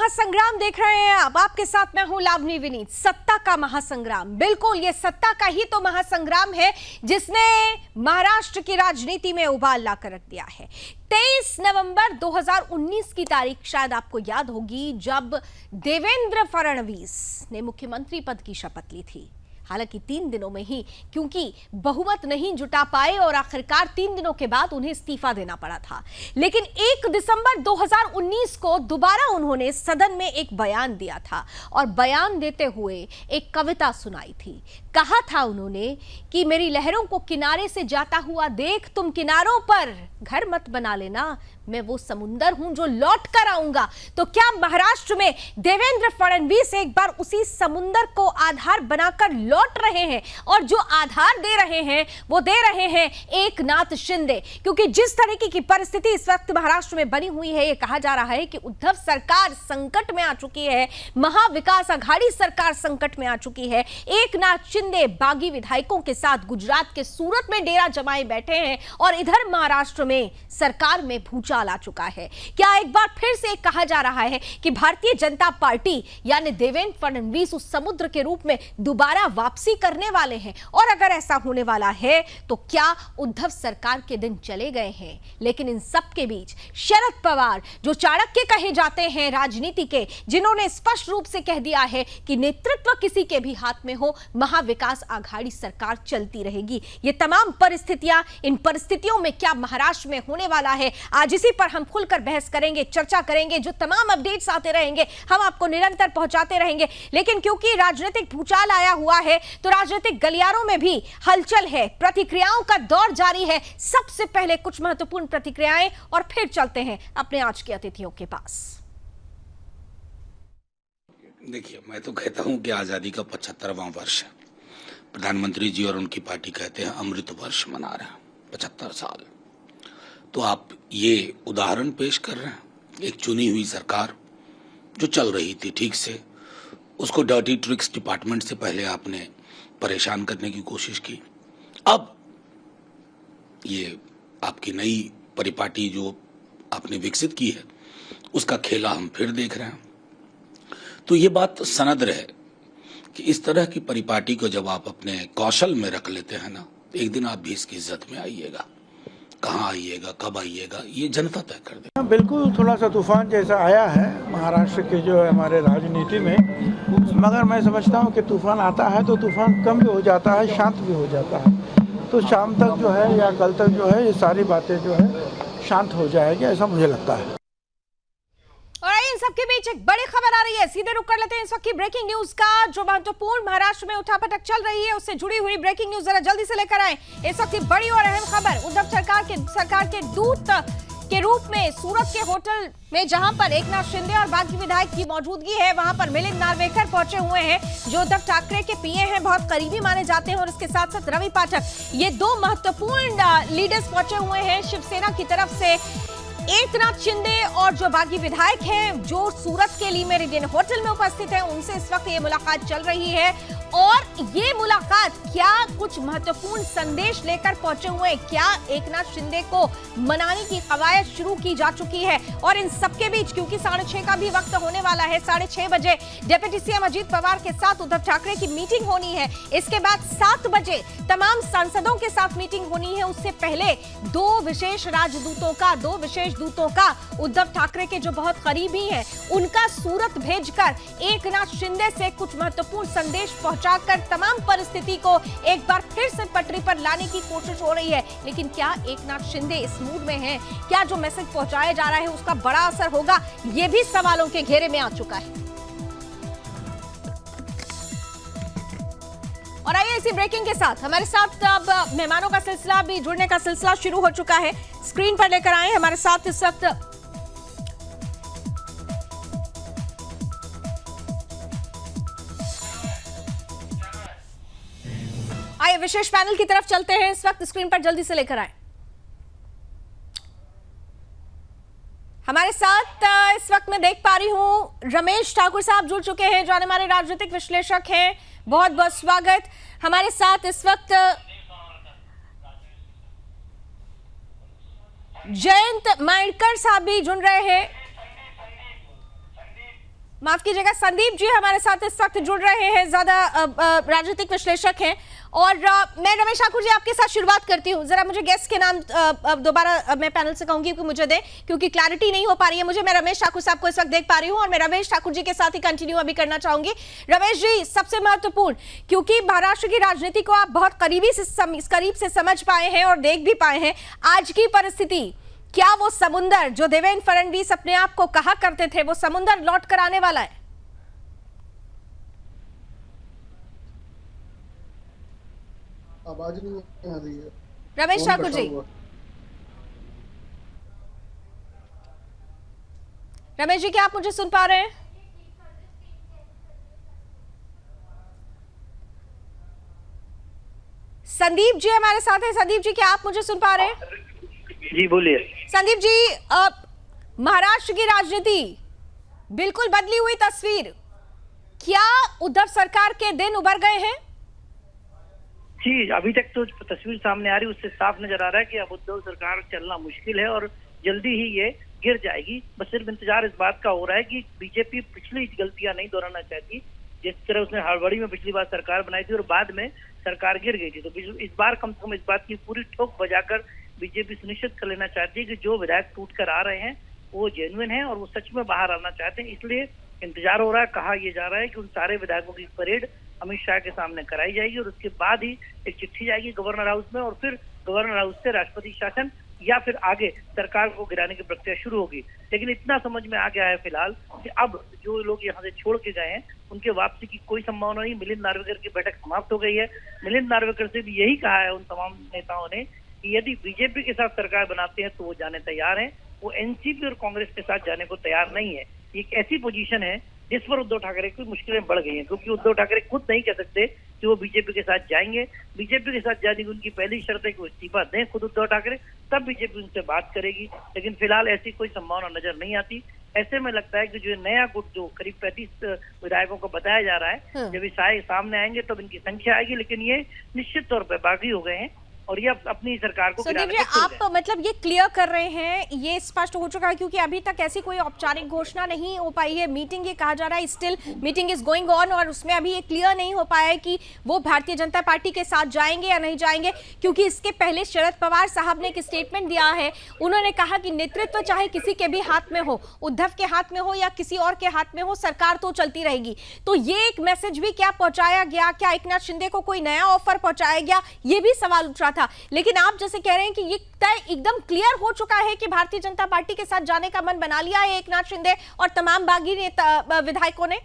महासंग्राम देख रहे हैं अब आपके साथ मैं हूं लावनी विनीत। सत्ता का महासंग्राम, बिल्कुल ये सत्ता का ही तो महासंग्राम है जिसने महाराष्ट्र की राजनीति में उबाल ला कर रख दिया है। 23 नवंबर 2019 की तारीख शायद आपको याद होगी जब देवेंद्र फडणवीस ने मुख्यमंत्री पद की शपथ ली थी। हालांकि 3 दिनों में ही, क्योंकि बहुमत नहीं जुटा पाए और आखिरकार 3 दिनों के बाद उन्हें इस्तीफा देना पड़ा था। लेकिन 1 दिसंबर 2019 को दोबारा उन्होंने सदन में एक बयान दिया था और बयान देते हुए एक कविता सुनाई थी। कहा था उन्होंने कि मेरी लहरों को किनारे से जाता हुआ देख, तुम किनारों पर घर मत बना लेना, मैं वो समुंदर हूं जो लौट कर आऊंगा। तो क्या महाराष्ट्र में देवेंद्र फडणवीस एक बार उसी समुंदर को आधार बनाकर लौट रहे हैं? और जो आधार दे रहे हैं वो दे रहे हैं एकनाथ शिंदे, क्योंकि जिस तरीके की परिस्थिति इस वक्त महाराष्ट्र में बनी हुई है, ये कहा जा रहा है कि उद्धव सरकार संकट में आ चुकी है, महाविकास आघाड़ी सरकार संकट में आ चुकी है। एकनाथ शिंदे बागी विधायकों के साथ गुजरात के सूरत में डेरा जमाए बैठे हैं और इधर महाराष्ट्र में सरकार में भूचाल आ चुका है। क्या एक बार फिर से कहा जा रहा है कि भारतीय जनता पार्टी यानी देवेंद्र फडणवीस उस समुद्र के रूप में दोबारा वापसी करने वाले हैं? और अगर ऐसा होने वाला है तो क्या उद्धव सरकार के दिन चले गए हैं? लेकिन इन सब के बीच शरद पवार, जो चाणक्य कहे जाते हैं राजनीति के, जिन्होंने स्पष्ट रूप से कह दिया है कि नेतृत्व किसी के भी हाथ में हो, महाविकास आघाड़ी सरकार चलती रहेगी। ये तमाम परिस्थितियां, इन परिस्थितियों में क्या महाराष्ट्र में होने वाला है, आज इसी पर हम खुलकर बहस करेंगे, चर्चा करेंगे। जो तमाम अपडेट्स आते रहेंगे हम आपको निरंतर पहुंचाते रहेंगे। लेकिन क्योंकि राजनीतिक भूचाल आया हुआ है तो राजनीतिक गलियारों में भी हलचल है, प्रतिक्रियाओं का दौर जारी है। सबसे पहले कुछ महत्वपूर्ण प्रतिक्रियाएं और फिर चलते हैं अपने आज के अतिथियों के पास। देखिए, मैं तो कहता हूं कि आजादी का 75वां वर्ष है। प्रधानमंत्री जी और उनकी पार्टी कहते हैं अमृत वर्ष मना रहे हैं, 75 साल। तो आप ये उदाहरण पेश कर रहे हैं, एक चुनी हुई सरकार जो चल रही थी ठीक से, उसको डर्टी ट्रिक्स डिपार्टमेंट से पहले आपने परेशान करने की कोशिश की। अब ये आपकी नई परिपाटी जो आपने विकसित की है, उसका खेला हम फिर देख रहे हैं। तो ये बात सनद रहे कि इस तरह की परिपाटी को जब आप अपने कौशल में रख लेते हैं ना, एक दिन आप भी इसकी इज्जत में आइएगा। कहाँ आइएगा, कब आइएगा, ये जनता तय कर दे। बिल्कुल थोड़ा सा तूफान जैसा आया है महाराष्ट्र के जो है हमारे राजनीति में, मगर मैं समझता हूँ कि तूफान आता है तो तूफान कम भी हो जाता है, शांत भी हो जाता है। तो शाम तक जो है या कल तक जो है ये सारी बातें जो है शांत हो जाएगी, ऐसा मुझे लगता है। इन सबके बीच एक बड़ी खबर आ रही है, सीधे रुक कर लेते हैं इस वक्त की ब्रेकिंग न्यूज का। जो महत्वपूर्ण महाराष्ट्र में उठापटक चल रही है उससे जुड़ी हुई ब्रेकिंग न्यूज जरा जल्दी से लेकर आए। इस वक्त की बड़ी और अहम खबर, उद्धव सरकार के दूत के रूप में सूरत के होटल में जहां पर एकनाथ शिंदे और बागी विधायक की मौजूदगी है, वहां पर मिलिंद नार्वेकर पहुंचे हुए हैं जो उद्धव ठाकरे के पीए हैं, बहुत करीबी माने जाते हैं। और इसके साथ साथ रवि पाठक, ये 2 महत्वपूर्ण लीडर्स पहुंचे हुए हैं शिवसेना की तरफ से। एकनाथ शिंदे और जो बागी विधायक हैं जो सूरत के लिए मेरिडियन होटल में उपस्थित हैं, उनसे इस वक्त ये मुलाकात चल रही है। और ये मुलाकात क्या कुछ महत्वपूर्ण संदेश लेकर पहुंचे हुए हैं? क्या एकनाथ शिंदे को मनाने की कवायद शुरू की जा चुकी है? और इन सबके बीच क्योंकि 6:30 का भी वक्त होने वाला है, 6:30 बजे डिप्टी सीएम अजीत पवार के साथ उद्धव ठाकरे की मीटिंग होनी है। इसके बाद 7 बजे तमाम सांसदों के साथ मीटिंग होनी है। उससे पहले 2 विशेष दूतों का उद्धव ठाकरे के जो बहुत करीबी हैं उनका सूरत भेजकर एकनाथ शिंदे से कुछ महत्वपूर्ण संदेश पहुंचाकर तमाम परिस्थिति को एक बार फिर से पटरी पर लाने की कोशिश हो रही है। लेकिन क्या एकनाथ शिंदे इस मूड में हैं? क्या जो मैसेज पहुंचाया जा रहा है उसका बड़ा असर होगा? ये भी सवालों के घेरे में आ चुका है। और आइए इसी ब्रेकिंग के साथ हमारे साथ अब मेहमानों का सिलसिला भी जुड़ने का सिलसिला शुरू हो चुका है। स्क्रीन पर लेकर आए हमारे साथ इस वक्त आइए विशेष पैनल की तरफ चलते हैं। इस वक्त स्क्रीन पर जल्दी से लेकर आए हमारे साथ इस वक्त मैं देख पा रही हूं रमेश ठाकुर साहब जुड़ चुके हैं, जो हमारे राजनीतिक विश्लेषक हैं। बहुत बहुत स्वागत। हमारे साथ इस वक्त जयंत माइडकर साहब भी जुड़ रहे हैं। माफ कीजिएगा, संदीप जी हमारे साथ इस वक्त जुड़ रहे हैं, ज्यादा राजनीतिक विश्लेषक हैं। और मैं रमेश ठाकुर जी आपके साथ शुरुआत करती हूँ। जरा मुझे गेस्ट के नाम दोबारा मैं पैनल से कहूंगी कि मुझे दें, क्योंकि क्लैरिटी नहीं हो पा रही है मुझे। मैं रमेश ठाकुर साहब को इस वक्त देख पा रही हूँ और मैं रमेश ठाकुर जी के साथ ही कंटिन्यू अभी करना चाहूंगी। रमेश जी, सबसे महत्वपूर्ण, क्योंकि महाराष्ट्र की राजनीति को आप बहुत करीब से समझ पाए हैं और देख भी पाए हैं, आज की परिस्थिति, क्या वो समुंदर जो देवेंद्र फडणवीस अपने आप को कहा करते थे, वो समुंदर लौट कर आने वाला है? आवाज नहीं आ रही है रमेश ठाकुर जी, रमेश जी क्या आप मुझे सुन पा रहे हैं? संदीप जी हमारे साथ हैं। संदीप जी क्या आप मुझे सुन पा रहे हैं? जी बोलिए। संदीप जी, महाराष्ट्र की राजनीति बिल्कुल बदली हुई तस्वीर, क्या उद्धव सरकार के दिन उभर गए हैं? जी, अभी तक तो तस्वीर सामने आ रही है, उससे साफ नजर आ रहा है कि अब उद्धव सरकार चलना मुश्किल है और जल्दी ही ये गिर जाएगी। बस सिर्फ इंतजार इस बात का हो रहा है कि बीजेपी पिछली गलतियां नहीं दोहराना चाहती। जिस तरह उसने हड़बड़ी में पिछली बार सरकार बनाई थी और बाद में सरकार गिर गई थी, तो इस बार कम से कम इस बात की पूरी ठोक बजाकर बीजेपी सुनिश्चित कर लेना चाहती है कि जो विधायक टूट कर आ रहे हैं वो जेन्युइन है और वो सच में बाहर आना चाहते हैं। इसलिए इंतजार हो रहा है, कहा यह जा रहा है कि उन सारे विधायकों की परेड अमित शाह के सामने कराई जाएगी और उसके बाद ही एक चिट्ठी जाएगी गवर्नर हाउस में और फिर गवर्नर हाउस से राष्ट्रपति शासन या फिर आगे सरकार को गिराने की प्रक्रिया शुरू होगी। लेकिन इतना समझ में आ गया है फिलहाल कि अब जो लोग यहाँ से छोड़ के गए हैं उनके वापसी की कोई संभावना नहीं। मिलिंद नार्वेकर की बैठक समाप्त हो गई है। मिलिंद नार्वेकर से भी यही कहा है उन तमाम नेताओं ने कि यदि बीजेपी के साथ सरकार बनाते हैं तो वो जाने तैयार हैं, वो एनसीपी और कांग्रेस के साथ जाने को तैयार नहीं है। एक ऐसी पोजीशन है जिस पर उद्धव ठाकरे की मुश्किलें बढ़ गई हैं, क्योंकि उद्धव ठाकरे खुद नहीं कह सकते कि वो बीजेपी के साथ जाएंगे। बीजेपी के साथ जाने की उनकी पहली शर्त है कि वो इस्तीफा दें खुद उद्धव ठाकरे, तब बीजेपी उनसे बात करेगी। लेकिन फिलहाल ऐसी कोई संभावना नजर नहीं आती। ऐसे में लगता है कि जो नया गुट जो करीब 35 विधायकों को बताया जा रहा है, जब ये सामने आएंगे तब इनकी संख्या आएगी, लेकिन ये निश्चित तौर पर बागी हो गए हैं और ये अपनी सरकार को संदीप जी, आप मतलब ये क्लियर कर रहे हैं, ये स्पष्ट हो चुका है, क्योंकि अभी तक ऐसी कोई औपचारिक घोषणा नहीं हो पाई है। मीटिंग ये कहा जा रहा है, still meeting is going on, और उसमें अभी ये क्लियर नहीं हो पाया है कि वो भारतीय जनता पार्टी के साथ जाएंगे या नहीं जाएंगे। क्योंकि इसके पहले शरद पवार साहब ने एक स्टेटमेंट दिया है, उन्होंने कहा कि नेतृत्व चाहे किसी के भी हाथ में हो, उद्धव के हाथ में हो या किसी और के हाथ में हो, सरकार तो चलती रहेगी। तो ये एक मैसेज भी क्या पहुंचाया गया? क्या एकनाथ शिंदे को कोई नया ऑफर पहुंचाया गया? ये भी सवाल उठ रहा था। लेकिन आप जैसे कह रहे हैं कि ये तय एकदम क्लियर हो चुका है कि भारतीय जनता पार्टी के साथ जाने का मन बना लिया है एकनाथ शिंदे और तमाम बागी नेता विधायकों ने।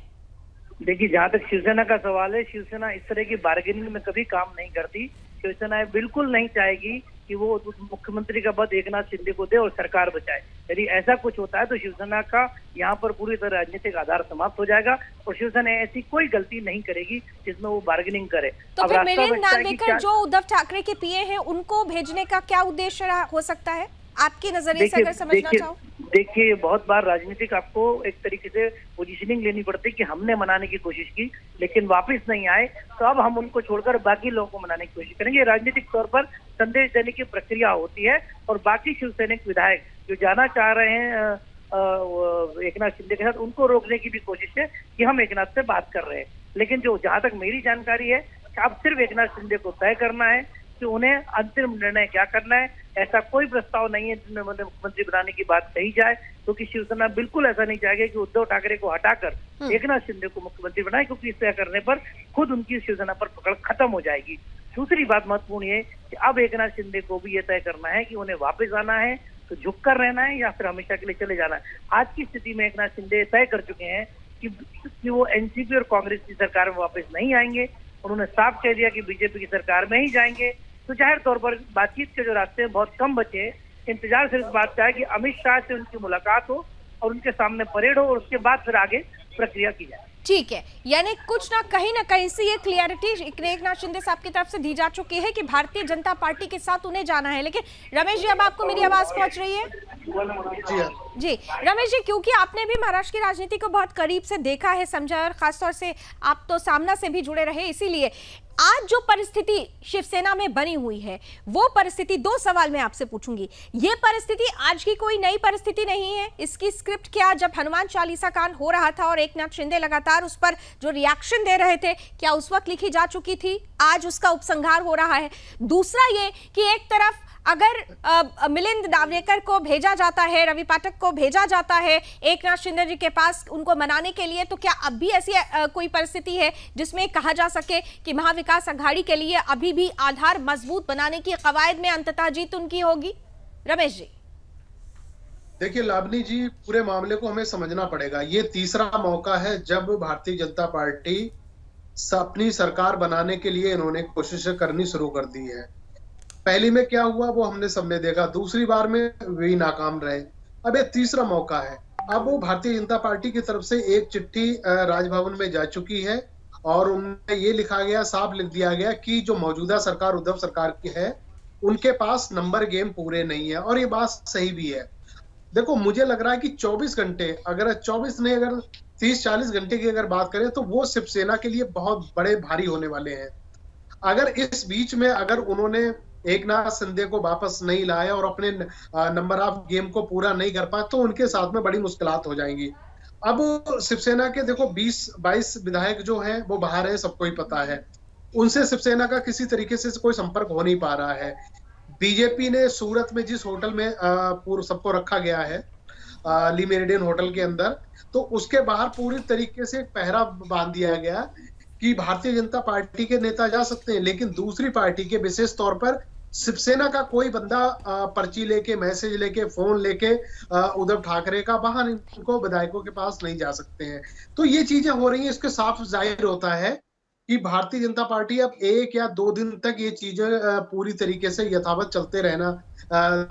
देखिए, जहां तक शिवसेना का सवाल है, शिवसेना इस तरह की बार्गेनिंग में कभी काम नहीं करती। शिवसेना बिल्कुल नहीं चाहेगी कि वो मुख्यमंत्री का पद एकनाथ शिंदे को दे और सरकार बचाए। यदि ऐसा कुछ होता है तो शिवसेना का यहाँ पर पूरी तरह राजनीतिक आधार समाप्त हो जाएगा और शिवसेना ऐसी कोई गलती नहीं करेगी जिसमें वो बार्गेनिंग करे। तो फिर मिलिंद नार्वेकर जो उद्धव ठाकरे के पीए हैं, उनको भेजने का क्या उद्देश्य हो सकता है आपके नजरिए से, अगर समझना चाहो? देखिए, बहुत बार राजनीतिक आपको एक तरीके से पोजीशनिंग लेनी पड़ती है कि हमने मनाने की कोशिश की लेकिन वापस नहीं आए, तो अब हम उनको छोड़कर बाकी लोगों को मनाने की कोशिश करेंगे। राजनीतिक तौर पर संदेश देने की प्रक्रिया होती है और बाकी शिवसैनिक विधायक जो जाना चाह रहे हैं एकनाथ शिंदे के साथ, उनको रोकने की भी कोशिश है कि हम एकनाथ से बात कर रहे हैं। लेकिन जो जहां तक मेरी जानकारी है, अब सिर्फ एकनाथ शिंदे को तय करना है कि उन्हें अंतिम निर्णय क्या करना है। ऐसा कोई प्रस्ताव नहीं है जिसमें मुख्यमंत्री बनाने की बात कही जाए, क्योंकि शिवसेना बिल्कुल ऐसा नहीं चाहेगी कि उद्धव ठाकरे को हटाकर एकनाथ शिंदे को मुख्यमंत्री बनाए, क्योंकि इस तरह करने पर खुद उनकी शिवसेना पर पकड़ खत्म हो जाएगी। दूसरी बात महत्वपूर्ण है कि अब एकनाथ शिंदे को भी ये तय करना है कि उन्हें वापस आना है तो झुक कर रहना है या फिर हमेशा के लिए चले जाना है। आज की स्थिति में एकनाथ शिंदे तय कर चुके हैं कि वो एनसीपी और कांग्रेस की सरकार में वापस नहीं आएंगे। उन्होंने साफ कह दिया कि बीजेपी की सरकार में ही जाएंगे। तो जाहिर तौर पर बातचीत के जो रास्ते बहुत कम बचे, इंतजार सिर्फ इस बात का है कि अमित शाह से उनकी मुलाकात हो और उनके सामने परेड हो और उसके बाद फिर आगे प्रक्रिया की जाए। ठीक है, यानी कुछ ना कहीं से ये क्लियरिटी एकनाथ शिंदे साहब की तरफ से दी जा चुकी है कि भारतीय जनता पार्टी के साथ उन्हें जाना है। लेकिन रमेश जी, अब आपको मेरी आवाज पहुंच रही है? जी हाँ। जी रमेश जी, क्योंकि आपने भी महाराष्ट्र की राजनीति को बहुत करीब से देखा है, समझा है, और खासतौर से आप तो सामना से भी जुड़े रहे, इसीलिए आज जो परिस्थिति शिवसेना में बनी हुई है वो परिस्थिति, दो सवाल मैं आपसे पूछूंगी। ये परिस्थिति आज की कोई नई परिस्थिति नहीं है, इसकी स्क्रिप्ट क्या जब हनुमान चालीसा कांड हो रहा था और एकनाथ शिंदे लगातार उस पर जो रिएक्शन दे रहे थे, क्या उस वक्त लिखी जा चुकी थी? आज उसका उपसंहार हो रहा है। दूसरा ये कि एक तरफ अगर मिलिंद नार्वेकर को भेजा जाता है, रवि पाठक को भेजा जाता है एकनाथ शिंदे जी के पास उनको मनाने के लिए, तो क्या अब भी ऐसी कोई परिस्थिति है जिसमें कहा जा सके कि महाविकास अघाड़ी के लिए अभी भी आधार मजबूत बनाने की कवायद में अंततः जीत उनकी होगी? रमेश जी। देखिए लावनी जी, पूरे मामले को हमें समझना पड़ेगा। ये तीसरा मौका है जब भारतीय जनता पार्टी अपनी सरकार बनाने के लिए इन्होंने कोशिश करनी शुरू कर दी है। पहली में क्या हुआ वो हमने सबने देखा, दूसरी बार में भी नाकाम रहे। अब ये तीसरा मौका है। अब वो भारतीय जनता पार्टी की तरफ से एक चिट्ठी राजभवन में जा चुकी है और उनमें ये लिखा गया, साफ लिख दिया गया कि जो मौजूदा सरकार उद्धव सरकार की है उनके पास नंबर गेम पूरे नहीं है, और ये बात सही भी है। देखो मुझे लग रहा है कि 24 घंटे, अगर 24 नहीं अगर 30-40 घंटे की अगर बात करें तो वो शिवसेना के लिए बहुत बड़े भारी होने वाले हैं। अगर इस बीच में अगर उन्होंने एकनाथ शिंदे को वापस नहीं लाया और अपने नंबर ऑफ गेम को पूरा नहीं कर पाए तो उनके साथ में बड़ी मुश्किलात हो जाएंगी। अब शिवसेना के देखो 20-22 विधायक जो हैं वो बाहर है, सबको ही पता है। उनसे शिवसेना का किसी तरीके से कोई संपर्क हो नहीं पा रहा है। बीजेपी ने सूरत में जिस होटल में पूर्व सबको रखा गया है, ली मेरिडियन होटल के अंदर, तो उसके बाहर पूरी तरीके से पहरा बांध दिया गया कि भारतीय जनता पार्टी के नेता जा सकते हैं, लेकिन दूसरी पार्टी के, विशेष तौर पर शिवसेना का कोई बंदा पर्ची लेके, मैसेज लेके, फोन लेके उद्धव ठाकरे का वहां इनको विधायकों के पास नहीं जा सकते हैं। तो ये चीजें हो रही हैं, इसके साफ जाहिर होता है कि भारतीय जनता पार्टी अब 1 या 2 दिन तक ये चीजें पूरी तरीके से यथावत चलते रहना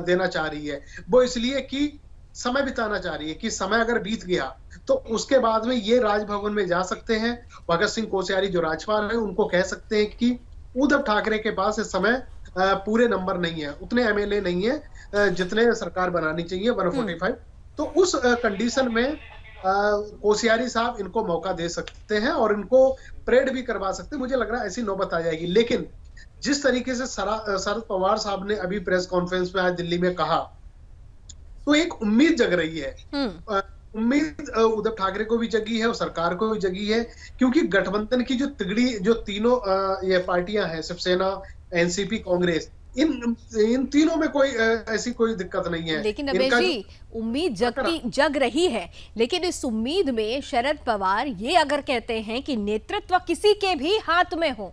देना चाह रही है। वो इसलिए कि समय बिताना चाह रही है कि समय अगर बीत गया तो उसके बाद में ये राजभवन में जा सकते हैं। भगत सिंह कोश्यारी जो राज्यपाल है उनको कह सकते हैं कि उद्धव ठाकरे के पास इस समय पूरे नंबर नहीं है, उतने एमएलए नहीं है जितने सरकार बनानी चाहिए 145। तो उस कंडीशन में कोश्यारी साहब इनको मौका दे सकते हैं और इनको परेड भी करवा सकते हैं। मुझे लग रहा है ऐसी नौबत आ जाएगी। लेकिन जिस तरीके से शरद पवार साहब ने अभी प्रेस कॉन्फ्रेंस में आज दिल्ली में कहा, तो एक उम्मीद जग रही है। उम्मीद उद्धव ठाकरे को भी जगी है और सरकार को भी जगी है, क्योंकि गठबंधन की जो तिगड़ी, जो तीनों ये पार्टियां हैं, शिवसेना, एनसीपी, कांग्रेस, इन तीनों में कोई ऐसी कोई दिक्कत नहीं है। लेकिन रमेश जी, उम्मीद जग रही है, लेकिन इस उम्मीद में शरद पवार ये अगर कहते हैं कि नेतृत्व किसी के भी हाथ में हो,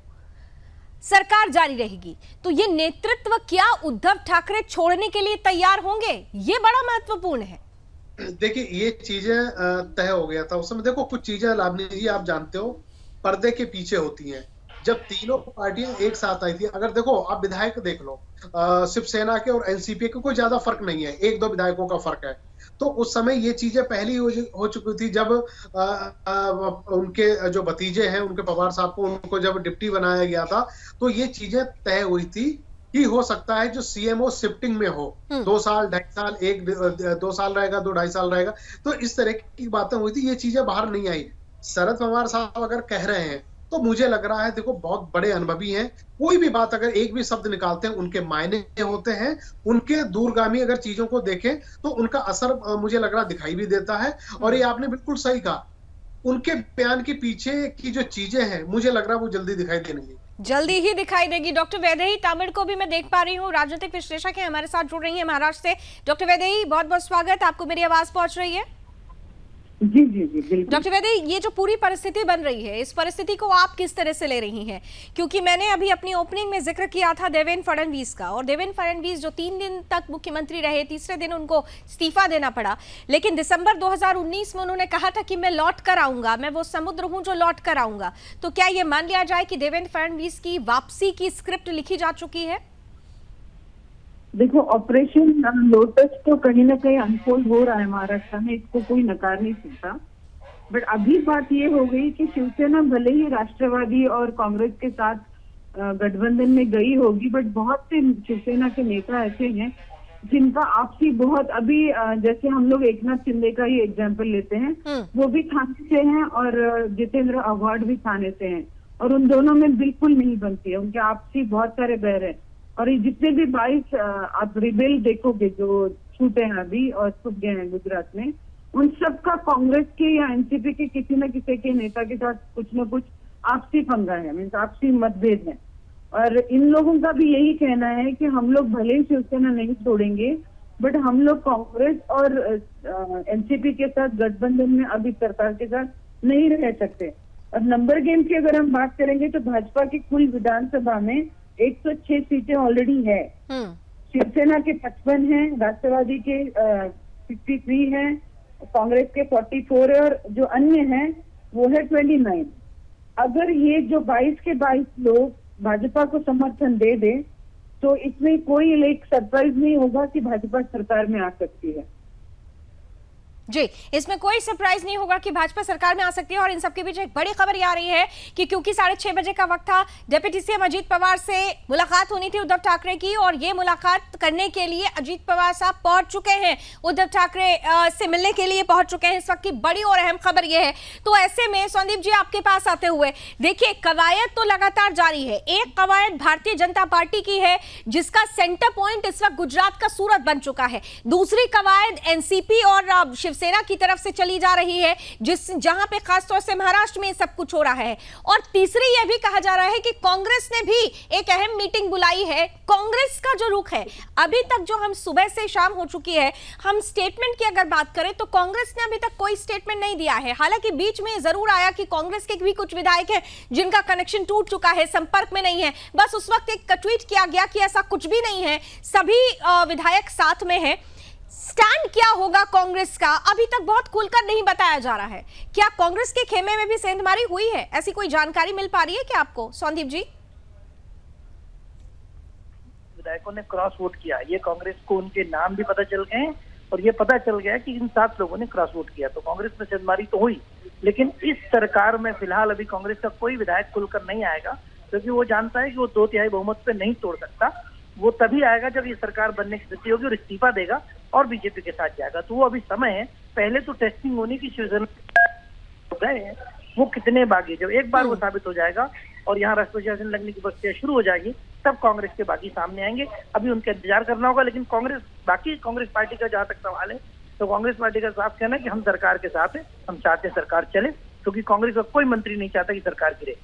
सरकार जारी रहेगी, तो ये नेतृत्व क्या उद्धव ठाकरे छोड़ने के लिए तैयार होंगे? ये बड़ा महत्वपूर्ण है। देखिए ये चीजें तय हो गया था उस समय। देखो कुछ चीजें लावनी जी आप जानते हो पर्दे के पीछे होती हैं। जब तीनों पार्टियां एक साथ आई थी, अगर देखो आप विधायक देख लो, शिवसेना के और एनसीपी के कोई ज्यादा फर्क नहीं है, 1-2 विधायकों का फर्क है। तो उस समय ये चीजें पहली हो चुकी थी जब उनके जो भतीजे हैं, उनके पवार साहब को, उनको जब डिप्टी बनाया गया था, तो ये चीजें तय हुई थी कि हो सकता है जो सीएमओ शिफ्टिंग में हो, 2 साल 2.5 साल, 1-2 साल रहेगा, 2-2.5 साल रहेगा। तो इस तरह की बातें हुई थी, ये चीजें बाहर नहीं आई। शरद पवार साहब अगर कह रहे हैं तो मुझे लग रहा है, देखो बहुत बड़े अनुभवी हैं, कोई भी बात अगर एक भी शब्द निकालते हैं उनके मायने होते हैं, उनके दूरगामी अगर चीजों को देखें तो उनका असर मुझे लग रहा दिखाई भी देता है। और ये आपने बिल्कुल सही कहा, उनके बयान के पीछे की जो चीजें हैं मुझे लग रहा है वो जल्दी दिखाई देंगी, जल्दी ही दिखाई देगी। डॉक्टर वैदेही तामिल को भी मैं देख पा रही हूँ, राजनीतिक विश्लेषक है, हमारे साथ जुड़ रही है महाराष्ट्र से। डॉक्टर वैदेही, बहुत बहुत स्वागत, आपको मेरी आवाज पहुंच रही है? जी जी जी बिल्कुल। डॉक्टर वैदेही, ये जो पूरी परिस्थिति बन रही है, इस परिस्थिति को आप किस तरह से ले रही हैं? क्योंकि मैंने अभी अपनी ओपनिंग में जिक्र किया था देवेंद्र फडणवीस का, और देवेंद्र फडणवीस जो 3 दिन तक मुख्यमंत्री रहे, तीसरे दिन उनको इस्तीफा देना पड़ा, लेकिन दिसंबर 2019 में उन्होंने कहा था कि मैं लौट कर आऊंगा, मैं वो समुद्र हूं जो लौट कर आऊंगा। तो क्या ये मान लिया जाए कि देवेंद्र फडणवीस की वापसी की स्क्रिप्ट लिखी जा चुकी है? देखो, ऑपरेशन लोटस तो कहीं ना कहीं अनफोल्ड हो रहा है महाराष्ट्र में, इसको कोई नकार नहीं सकता। बट अभी बात ये हो गई कि शिवसेना भले ही राष्ट्रवादी और कांग्रेस के साथ गठबंधन में गई होगी, बट बहुत से शिवसेना के नेता ऐसे हैं जिनका आपसी बहुत अभी जैसे हम लोग एकनाथ शिंदे का ही एग्जाम्पल लेते हैं, वो भी थाने से हैं और जितेंद्र आव्हाड भी थाने से हैं, और उन दोनों में बिल्कुल नहीं बनती है, उनके आपसी बहुत सारे बैर हैं। और ये जितने भी 22 आप रिबेल देखोगे जो छूटे हैं अभी और छूट गए हैं गुजरात में, उन सब का कांग्रेस के या एनसीपी के किसी न किसी के नेता के साथ कुछ न कुछ आपसी पंगा है, मीन्स आपसी मतभेद है। और इन लोगों का भी यही कहना है कि हम लोग भले ही शिवसेना नहीं छोड़ेंगे, बट हम लोग कांग्रेस और एनसीपी के साथ गठबंधन में अभी सरकार के साथ नहीं रह सकते। और नंबर गेम की अगर हम बात करेंगे तो भाजपा की कुल विधानसभा में 106 सीटें ऑलरेडी है, शिवसेना के 55 हैं, राष्ट्रवादी के 63 हैं, कांग्रेस के 44 है, और जो अन्य हैं वो है 29। अगर ये जो 22 के 22 लोग भाजपा को समर्थन दे दे तो इसमें कोई एक सरप्राइज नहीं होगा कि भाजपा सरकार में आ सकती है। जी, इसमें कोई सरप्राइज नहीं होगा कि भाजपा सरकार में आ सकती है। और इन सबके बीच एक बड़ी खबर आ रही है कि क्योंकि 6:30 बजे का वक्त था, डिप्टी सीएम अजीत पवार से मुलाकात होनी थी उद्धव ठाकरे की, और ये मुलाकात करने के लिए अजीत पवार साहब पहुंच चुके हैं, उद्धव ठाकरे से मिलने के लिए पहुंच चुके हैं। इस वक्त की बड़ी और अहम खबर यह है। तो ऐसे में संदीप जी आपके पास आते हुए, देखिए कवायद तो लगातार जारी है। एक कवायद भारतीय जनता पार्टी की है जिसका सेंटर पॉइंट इस वक्त गुजरात का सूरत बन चुका है। दूसरी कवायद एनसीपी और शिवसेना की तरफ से चली जा रही है, जहां पे खासतौर से महाराष्ट्र में सब कुछ हो रहा है। और तीसरी यह भी कहा जा रहा है कि कांग्रेस ने भी एक अहम मीटिंग बुलाई है। कांग्रेस का जो रुख है अभी तक, जो हम सुबह से शाम हो चुकी है, हम स्टेटमेंट की अगर बात करें तो कांग्रेस ने अभी तक कोई स्टेटमेंट नहीं दिया है। हालांकि बीच में जरूर आया कि कांग्रेस के भी कुछ विधायक हैं जिनका कनेक्शन टूट चुका है, संपर्क में नहीं है। बस उस वक्त एक ट्वीट किया गया कि ऐसा कुछ भी नहीं है, सभी विधायक साथ में है। स्टैंड क्या होगा कांग्रेस का अभी तक बहुत खुलकर नहीं बताया जा रहा है। क्या कांग्रेस के खेमे में भी सेंधमारी हुई है, ऐसी कोई जानकारी मिल पा रही है क्या आपको संदीप जी? विधायकों ने क्रॉस वोट किया, ये कांग्रेस को उनके नाम भी पता चल गए हैं और ये पता चल गया कि इन 7 लोगों ने क्रॉस वोट किया। तो कांग्रेस में सेंधमारी तो हुई, लेकिन इस सरकार में फिलहाल अभी कांग्रेस का कोई विधायक खुलकर नहीं आएगा, क्योंकि वो जानता है कि वो 2/3 बहुमत पे नहीं तोड़ सकता। वो तभी आएगा जब ये सरकार बनने की स्थिति होगी और इस्तीफा देगा और बीजेपी के साथ जाएगा। तो वो अभी समय है, पहले तो टेस्टिंग होने की शिवसेना गए हैं, वो कितने बागी, जब एक बार वो साबित हो जाएगा और यहाँ राष्ट्रीय शासन लगने की प्रक्रिया शुरू हो जाएगी, तब कांग्रेस के बागी सामने आएंगे। अभी उनका इंतजार करना होगा। लेकिन कांग्रेस पार्टी का जहां तक सवाल है, तो कांग्रेस पार्टी का साफ कहना है कि हम सरकार के साथ है, हम चाहते हैं सरकार चले, क्योंकि कांग्रेस का कोई मंत्री नहीं चाहता कि सरकार गिरे।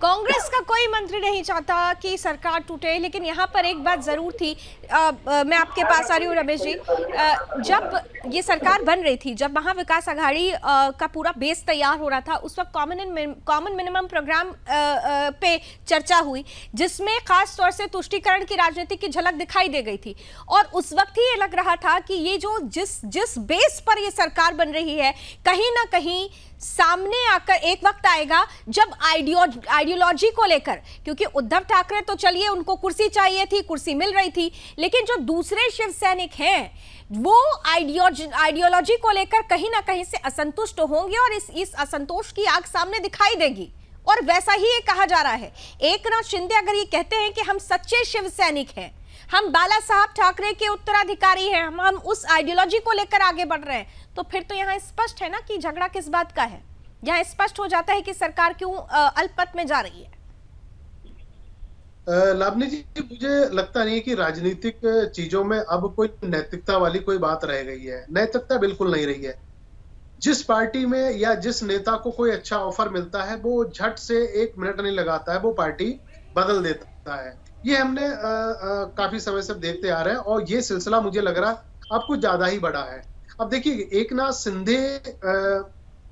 कांग्रेस का कोई मंत्री नहीं चाहता कि सरकार टूटे, लेकिन यहाँ पर एक बात जरूर थी। मैं आपके पास आ रही हूँ रमेश जी। जब ये सरकार बन रही थी, जब महाविकास आघाड़ी का पूरा बेस तैयार हो रहा था, उस वक्त कॉमन मिनिमम प्रोग्राम पे चर्चा हुई, जिसमें खास तौर से तुष्टीकरण की राजनीति की झलक दिखाई दे गई थी। और उस वक्त ही ये लग रहा था कि ये जो जिस बेस पर ये सरकार बन रही है, कहीं ना कहीं सामने आकर एक वक्त आएगा जब आइडियोलॉजी को लेकर, क्योंकि उद्धव ठाकरे तो चलिए उनको कुर्सी चाहिए थी, कुर्सी मिल रही थी, लेकिन जो दूसरे शिव सैनिक हैं वो आइडियोलॉजी को लेकर कहीं ना कहीं से असंतुष्ट होंगे और इस असंतोष की आग सामने दिखाई देगी। और वैसा ही ये कहा जा रहा है। एकनाथ शिंदे अगर ये कहते हैं कि हम सच्चे शिव सैनिक हैं, हम बाला साहब ठाकरे के उत्तराधिकारी हैं, हम उस आइडियोलॉजी को लेकर आगे बढ़ रहे हैं, तो फिर तो यहाँ स्पष्ट है ना कि झगड़ा किस बात का है। यहाँ स्पष्ट हो जाता है कि सरकार क्यों अल्पमत में जा रही है। लावनी जी, मुझे लगता नहीं है कि राजनीतिक चीजों में अब कोई नैतिकता वाली कोई बात रह गई है। नैतिकता बिल्कुल नहीं रही है। जिस पार्टी में या जिस नेता को कोई अच्छा ऑफर मिलता है, वो झट से 1 मिनट नहीं लगाता है, वो पार्टी बदल देता है। ये हमने काफी समय से देखते आ रहे हैं और ये सिलसिला मुझे लग रहा अब कुछ ज्यादा ही बड़ा है। अब देखिए, एकनाथ शिंदे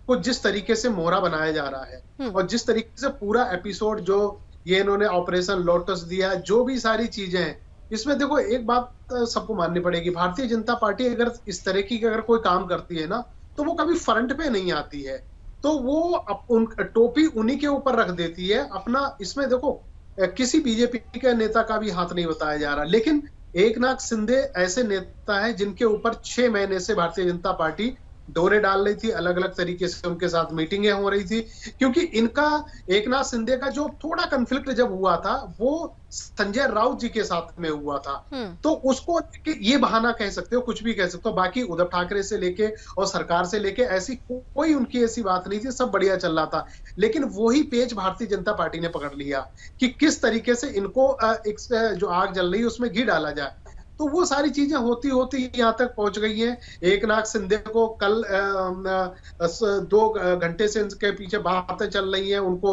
को जिस तरीके से मोहरा बनाया जा रहा है और जिस तरीके से पूरा एपिसोड जो ये इन्होंने ऑपरेशन लोटस दिया, जो भी सारी चीजें हैं, इसमें देखो एक बात सबको माननी पड़ेगी, भारतीय जनता पार्टी अगर इस तरह की अगर कोई काम करती है ना, तो वो कभी फ्रंट पे नहीं आती है, तो वो टोपी उन्हीं के ऊपर रख देती है अपना। इसमें देखो किसी बीजेपी के नेता का भी हाथ नहीं बताया जा रहा, लेकिन एकनाथ शिंदे ऐसे नेता है जिनके ऊपर 6 महीने से भारतीय जनता पार्टी डोरे डाल रही थी, अलग अलग तरीके से उनके साथ मीटिंगें हो रही थी, क्योंकि इनका एकनाथ शिंदे का जो थोड़ा कन्फ्लिक्ट जब हुआ था वो संजय राउत जी के साथ में हुआ था। तो उसको ये बहाना कह सकते हो, कुछ भी कह सकते हो। बाकी उद्धव ठाकरे से लेके और सरकार से लेके ऐसी कोई उनकी ऐसी बात नहीं थी, सब बढ़िया चल रहा था। लेकिन वही पेज भारतीय जनता पार्टी ने पकड़ लिया कि किस तरीके से इनको जो आग जल रही है उसमें घी डाला जाए। तो वो सारी चीजें होती होती यहाँ तक पहुंच गई हैं। एकनाथ शिंदे को कल 2 घंटे से इनके पीछे बातें चल रही हैं, उनको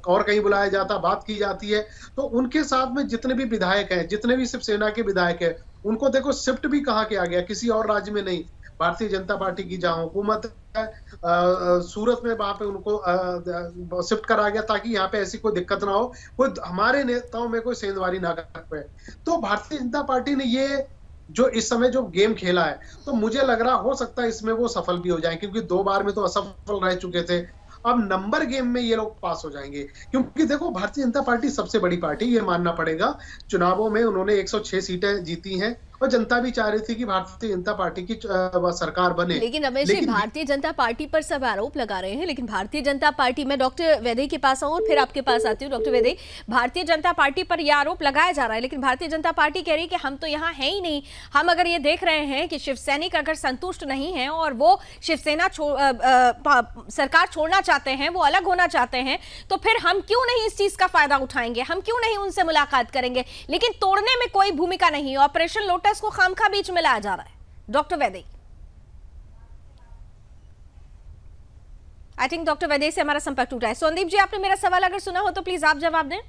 और कहीं बुलाया जाता, बात की जाती है। तो उनके साथ में जितने भी विधायक हैं, जितने भी शिवसेना के विधायक हैं, उनको देखो शिफ्ट भी कहाँ किया गया, किसी और राज्य में नहीं। भारतीय जनता पार्टी की जहां हुकूमत है सूरत में, वहां पे उनको शिफ्ट करा गया ताकि यहाँ पे ऐसी कोई दिक्कत ना हो, कोई हमारे नेताओं में कोई सेंधमारी ना कर पाए। तो भारतीय जनता पार्टी ने ये जो इस समय जो गेम खेला है, तो मुझे लग रहा हो सकता है इसमें वो सफल भी हो जाए, क्योंकि 2 बार में तो असफल रह चुके थे। अब नंबर गेम में ये लोग पास हो जाएंगे, क्योंकि देखो भारतीय जनता पार्टी सबसे बड़ी पार्टी, ये मानना पड़ेगा। चुनावों में उन्होंने 106 सीटें जीती हैं और जनता भी चाह रही थी कि भारतीय जनता पार्टी की सरकार बने। लेकिन रमेश जी, भारतीय जनता पार्टी पर सब आरोप लगा रहे हैं, लेकिन भारतीय जनता पार्टी में डॉक्टर वैदे के पास आऊं और फिर आपके पास आती हूँ। डॉक्टर वैदे, भारतीय जनता पार्टी पर यह आरोप लगाया जा रहा है, लेकिन भारतीय जनता पार्टी कह रही है कि हम तो यहाँ है ही नहीं। हम अगर ये देख रहे हैं कि शिवसैनिक अगर संतुष्ट नहीं है और वो शिवसेना सरकार छोड़ना चाहते हैं, वो अलग होना चाहते हैं, तो फिर हम क्यों नहीं इस चीज का फायदा उठाएंगे, हम क्यों नहीं उनसे मुलाकात करेंगे। लेकिन तोड़ने में कोई भूमिका नहीं, ऑपरेशन लोटस को खामखा बीच में लाया जा रहा है। डॉक्टर वैदे, आई थिंक डॉक्टर वैदे से हमारा संपर्क टूटा है। सोनदीप जी, आपने मेरा सवाल अगर सुना हो तो प्लीज आप जवाब दें।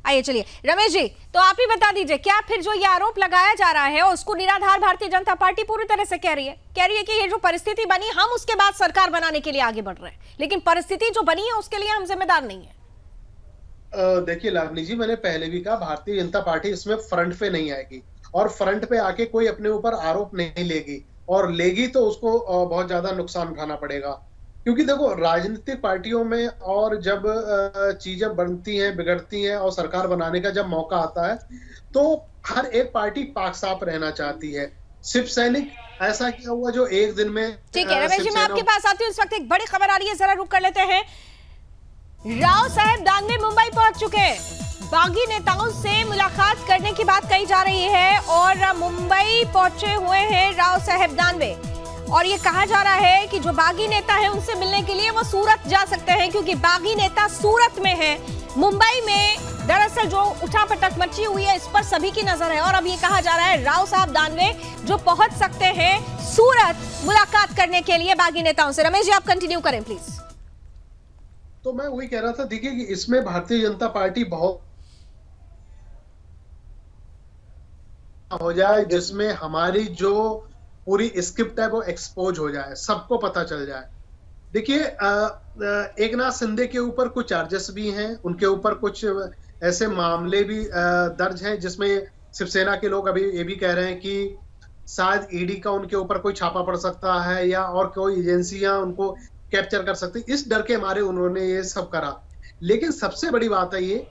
आइए चलिए रमेश जी, तो आप ही बता दीजिए, क्या फिर जो ये आरोप लगाया जा रहा है उसको निराधार भारतीय जनता पार्टी पूरी तरह से कह रही है कि ये जो परिस्थिति बनी, हम उसके बाद सरकार बनाने के लिए आगे बढ़ रहे हैं, लेकिन परिस्थिति जो बनी है उसके लिए हम जिम्मेदार नहीं है। देखिए लावनी जी, मैंने पहले भी कहा भारतीय जनता पार्टी इसमें फ्रंट पे नहीं आएगी, और फ्रंट पे आके कोई अपने ऊपर आरोप नहीं लेगी, और लेगी तो उसको बहुत ज्यादा नुकसान उठाना पड़ेगा। क्योंकि देखो राजनीतिक पार्टियों में और जब चीजें बनती हैं, बिगड़ती हैं और सरकार बनाने का जब मौका आता है, तो हर एक पार्टी पाक साफ रहना चाहती है। शिव सैनिक ऐसा क्या हुआ जो एक दिन में। ठीक है रमेश जी, मैं आपके पास आती हूँ। इस वक्त एक बड़ी खबर आ रही है, जरा रुक कर लेते हैं। राव साहब दानवे मुंबई पहुंच चुके हैं। बागी नेताओं से मुलाकात करने की बात कही जा रही है और मुंबई पहुंचे हुए हैं राव साहब दानवे, और ये कहा जा रहा है कि जो बागी नेता है उनसे मिलने के लिए वो सूरत जा सकते हैं, क्योंकि बागी नेता सूरत में है। मुंबई में दरअसल जो उठापटक मची हुई है इस पर सभी की नजर है, और अब ये कहा जा रहा है राव साहब दानवे जो पहुंच सकते हैं सूरत मुलाकात करने के लिए बागी नेताओं से। रमेश जी, आप कंटिन्यू करें प्लीज। तो मैं वही कह रहा था, देखिए कि इसमें भारतीय जनता पार्टी बहुत हो जाए जिसमें हमारी जो पूरी स्क्रिप्ट है वो एक्सपोज हो जाए, सबको पता चल जाए। देखिए एकनाथ शिंदे के ऊपर कुछ चार्जेस भी हैं, उनके ऊपर कुछ ऐसे मामले भी दर्ज हैं जिसमें शिवसेना के लोग अभी ये भी कह रहे हैं कि शायद ईडी का उनके ऊपर कोई छापा पड़ सकता है या और कोई एजेंसियां उनको कैप्चर कर सकती। इस डर के मारे उन्होंने ये सब करा। लेकिन सबसे बड़ी बात है, ये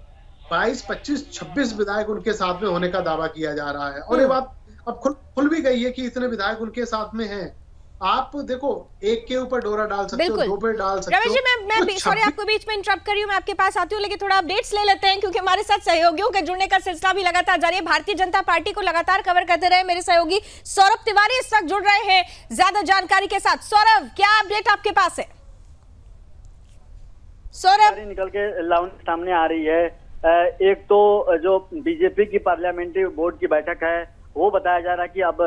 22, 25, 26 विधायक उनके साथ में होने का दावा किया जा रहा है, और ये बात अब खुल भी गई है कि इतने विधायक उनके साथ में हैं। आप देखो, एक के ऊपर डोरा डाल सकते हो, 2 पे डाल सकते हो। रमेश जी, मैं सॉरी आपको बीच में इंटरप्ट कर रही हूँ, मैं आपके पास आती हूँ, लेकिन थोड़ा अपडेट्स ले लेते हैं क्योंकि हमारे साथ सहयोगियों के जुड़ने का सिलसिला भी लगातार जारी है। भारतीय जनता पार्टी को लगातार कवर करते रहे मेरे सहयोगी सौरभ तिवारी इस वक्त जुड़ रहे हैं ज्यादा जानकारी के साथ। सौरभ, क्या अपडेट आपके पास है? सौरभ, निकल के सामने आ रही है। एक तो जो बीजेपी की पार्लियामेंट्री बोर्ड की बैठक है वो बताया जा रहा है कि अब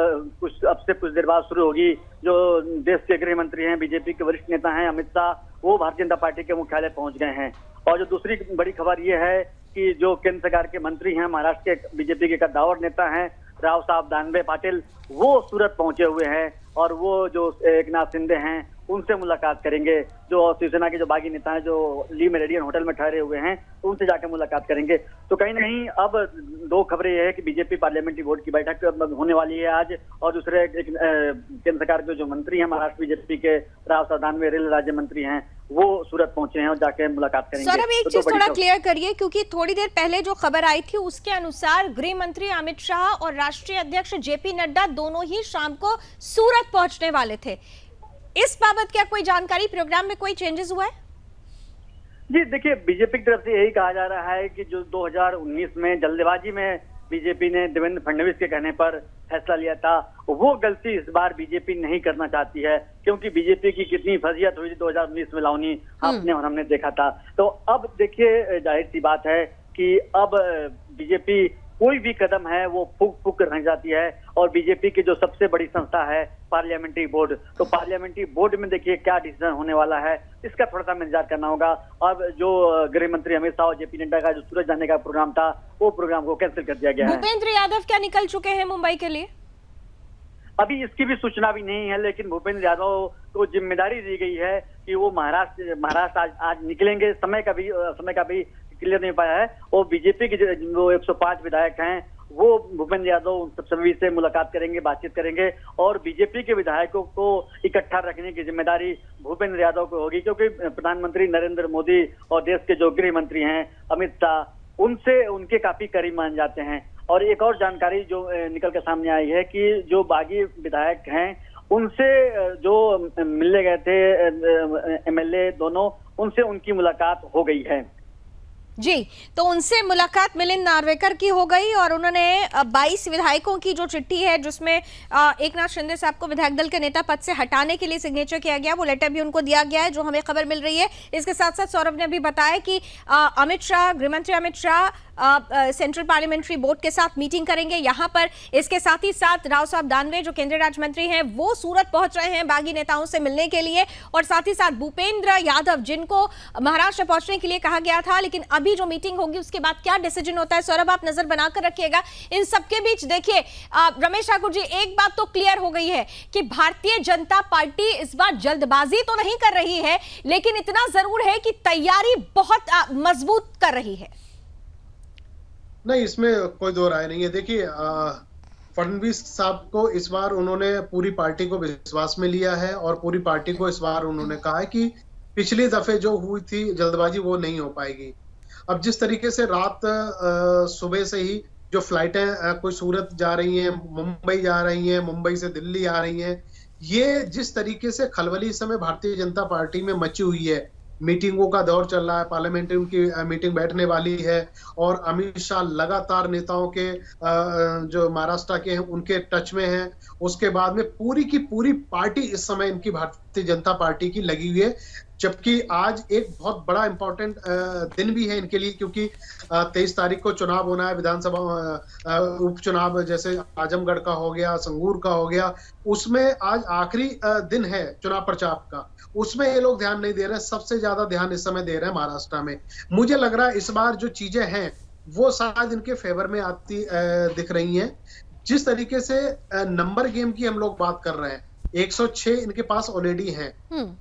से कुछ देर बाद शुरू होगी। जो देश के गृह मंत्री हैं, बीजेपी के वरिष्ठ नेता हैं अमित शाह, वो भारतीय जनता पार्टी के मुख्यालय पहुंच गए हैं। और जो दूसरी बड़ी खबर ये है कि जो केंद्र सरकार के मंत्री हैं, महाराष्ट्र के बीजेपी के कद्दावर नेता हैं राव साहब दानवे पाटिल, वो सूरत पहुंचे हुए हैं और वो जो एकनाथ शिंदे हैं उनसे मुलाकात करेंगे। जो शिवसेना के जो बागी नेता हैं जो ली मेरिडियन होटल में ठहरे हुए हैं, उनसे जाकर मुलाकात करेंगे। तो कहीं ना कहीं अब 2 खबरें ये है कि बीजेपी पार्लियामेंट्री बोर्ड की बैठक होने वाली है आज, और दूसरे केंद्र सरकार के जो मंत्री हैं महाराष्ट्र बीजेपी के राव साहब दानवे, रेल राज्य मंत्री हैं, वो सूरत पहुंचे हैं और जाके मुलाकात करेंगे। सौरभ, एक तो चीज बड़ी थोड़ा खबर- क्लियर करिए, क्योंकि थोड़ी देर पहले जो खबर आई थी उसके अनुसार गृह मंत्री अमित शाह और राष्ट्रीय अध्यक्ष जेपी नड्डा दोनों ही शाम को सूरत पहुंचने वाले थे। इस बाबत क्या कोई जानकारी, प्रोग्राम में कोई चेंजेस हुआ है? जी देखिए, बीजेपी की तरफ से यही कहा जा रहा है कि जो 2019 में जल्दबाजी में बीजेपी ने देवेंद्र फडणवीस के कहने पर फैसला लिया था, वो गलती इस बार बीजेपी नहीं करना चाहती है, क्योंकि बीजेपी की कितनी फजीहत हुई थी 2019 में लाउनी आपने और हमने देखा था। तो अब देखिए, जाहिर सी बात है कि अब बीजेपी कोई भी कदम है वो फूक फूक कर रह जाती है। और बीजेपी की जो सबसे बड़ी संस्था है पार्लियामेंट्री बोर्ड, तो पार्लियामेंट्री बोर्ड में देखिए क्या डिसीजन होने वाला है, इसका थोड़ा सा इंतजार करना होगा। अब जो गृह मंत्री अमित शाह और जेपी नड्डा का जो सूरत जाने का प्रोग्राम था, वो प्रोग्राम को कैंसिल कर दिया गया है। भूपेंद्र यादव क्या निकल चुके हैं मुंबई के लिए? अभी इसकी भी सूचना भी नहीं है, लेकिन भूपेंद्र यादव को जिम्मेदारी दी गई है कि वो महाराष्ट्र आज निकलेंगे। समय का भी क्लियर नहीं पाया है। और बीजेपी के जो 105 विधायक हैं, वो भूपेंद्र यादव सभी से मुलाकात करेंगे, बातचीत करेंगे, और बीजेपी के विधायकों को इकट्ठा रखने की जिम्मेदारी भूपेंद्र यादव को होगी, क्योंकि प्रधानमंत्री नरेंद्र मोदी और देश के जो गृह मंत्री हैं अमित शाह, उनके काफी करीब मान जाते हैं। और एक और जानकारी जो निकल कर सामने आई है कि जो बागी विधायक हैं उनसे जो मिलने गए थे एमएलए दोनों, उनसे उनकी मुलाकात हो गई है। जी, तो उनसे मुलाकात मिलिंद नार्वेकर की हो गई और उन्होंने 22 विधायकों की जो चिट्ठी है जिसमें एकनाथ शिंदे साहब को विधायक दल के नेता पद से हटाने के लिए सिग्नेचर किया गया, वो लेटर भी उनको दिया गया है, जो हमें खबर मिल रही है। इसके साथ साथ सौरभ ने अभी बताया कि अमित शाह, गृहमंत्री Amit Shah central parliamentary board के साथ मीटिंग करेंगे यहाँ पर। इसके साथ ही साथ राव साहब दानवे जो केंद्रीय राज्य मंत्री हैं, वो सूरत पहुंच रहे हैं बागी नेताओं से मिलने के लिए। और साथ ही साथ भूपेंद्र यादव, जिनको महाराष्ट्र पहुंचने के लिए कहा गया था, लेकिन अभी जो मीटिंग होगी उसके बाद क्या डिसीजन होता है, सौरभ आप नजर बनाकर रखिएगा। इन सबके बीच देखिए रमेश ठाकुर जी, एक बात तो क्लियर हो गई है कि भारतीय जनता पार्टी इस बार जल्दबाजी तो नहीं कर रही है, लेकिन इतना जरूर है कि तैयारी बहुत मजबूत कर रही है। नहीं, इसमें कोई दो राय नहीं है। देखिए, फडणवीस साहब को इस बार उन्होंने पूरी पार्टी को विश्वास में लिया है और पूरी पार्टी को इस बार उन्होंने कहा है कि पिछली दफे जो हुई थी जल्दबाजी वो नहीं हो पाएगी। अब जिस तरीके से रात सुबह से ही जो फ्लाइटें कोई सूरत जा रही हैं, मुंबई जा रही हैं, मुंबई से दिल्ली आ रही हैं, ये जिस तरीके से खलबली इस समय भारतीय जनता पार्टी में मची हुई है, मीटिंगों का दौर चल रहा है, पार्लियामेंट्री उनकी मीटिंग बैठने वाली है और अमित शाह लगातार नेताओं के जो महाराष्ट्र के हैं उनके टच में हैं। उसके बाद में पूरी की पूरी पार्टी इस समय इनकी भारतीय जनता पार्टी की लगी हुई है, जबकि आज एक बहुत बड़ा इंपॉर्टेंट दिन भी है इनके लिए, क्योंकि 23 तारीख को चुनाव होना है, विधानसभा उपचुनाव जैसे आजमगढ़ का हो गया, संगरूर का हो गया, उसमें आज आखिरी दिन है चुनाव प्रचार का। उसमें ये लोग ध्यान नहीं दे रहे, सबसे ज्यादा ध्यान इस समय दे रहे हैं महाराष्ट्र में। मुझे लग रहा है इस बार जो चीजें हैं वो शायद इनके फेवर में आती दिख रही हैं। जिस तरीके से नंबर गेम की हम लोग बात कर रहे हैं, 106 इनके पास ऑलरेडी हैं,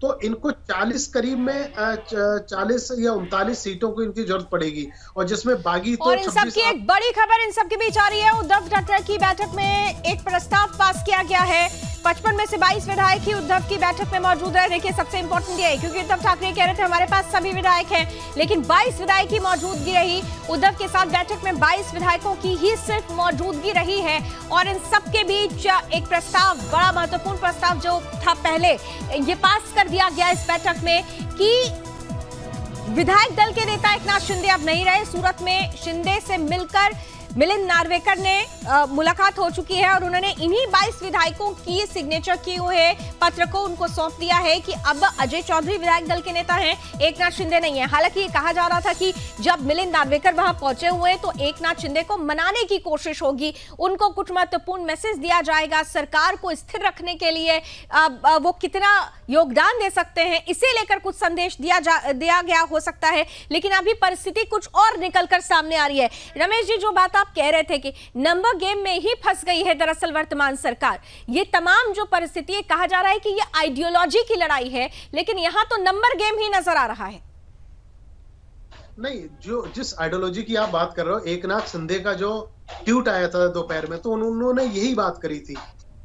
तो इनको 40 करीब में 40 या 39 सीटों को इनकी जरूरत पड़ेगी, और जिसमें बागी तो और इन सब की एक बड़ी खबर इन सब के बीच आ रही है। उद्धव ठाकरे की बैठक में एक प्रस्ताव पास किया गया है। 55 में से 22 विधायक ही उद्धव की बैठक में मौजूद रहे। देखिए, सबसे इंपॉर्टेंट ये है क्योंकि उद्धव ठाकरे कह रहे थे हमारे पास सभी विधायक हैं, लेकिन 22 विधायक की मौजूदगी रही। उद्धव के साथ बैठक में 22 विधायकों की ही सिर्फ मौजूदगी रही है। और इन सबके बीच एक प्रस्ताव, बड़ा महत्वपूर्ण प्रस्ताव जो था पहले, ये पास कर दिया गया इस बैठक में कि विधायक दल के नेता एकनाथ शिंदे अब नहीं रहे। सूरत में शिंदे से मिलकर मिलिंद नार्वेकर ने मुलाकात हो चुकी है और उन्होंने इन्हीं 22 विधायकों की सिग्नेचर किए हुए पत्र को उनको सौंप दिया है कि अब अजय चौधरी विधायक दल के नेता हैं, एकनाथ शिंदे नहीं है। हालांकि ये कहा जा रहा था कि जब मिलिंद नार्वेकर वहां पहुंचे हुए हैं तो एकनाथ शिंदे को मनाने की कोशिश होगी, उनको कुछ महत्वपूर्ण मैसेज दिया जाएगा, सरकार को स्थिर रखने के लिए वो कितना योगदान दे सकते हैं, इसे लेकर कुछ संदेश दिया गया हो सकता है। लेकिन अभी परिस्थिति कुछ और निकलकर सामने आ रही है। रमेश जी, जो बात आप कह रहे थे कि नंबर गेम में ही फंस गई है दरअसल वर्तमान सरकार, ये तमाम जो परिस्थिति, कहा जा रहा है कि ये आइडियोलॉजी की लड़ाई है, लेकिन यहां तो नंबर गेम ही नजर आ रहा है। नहीं, जो जिस आइडियोलॉजी की आप बात कर रहे हो, एकनाथ शिंदे का जो ट्वीट आया था दोपहर में, तो उन्होंने यही बात करी थी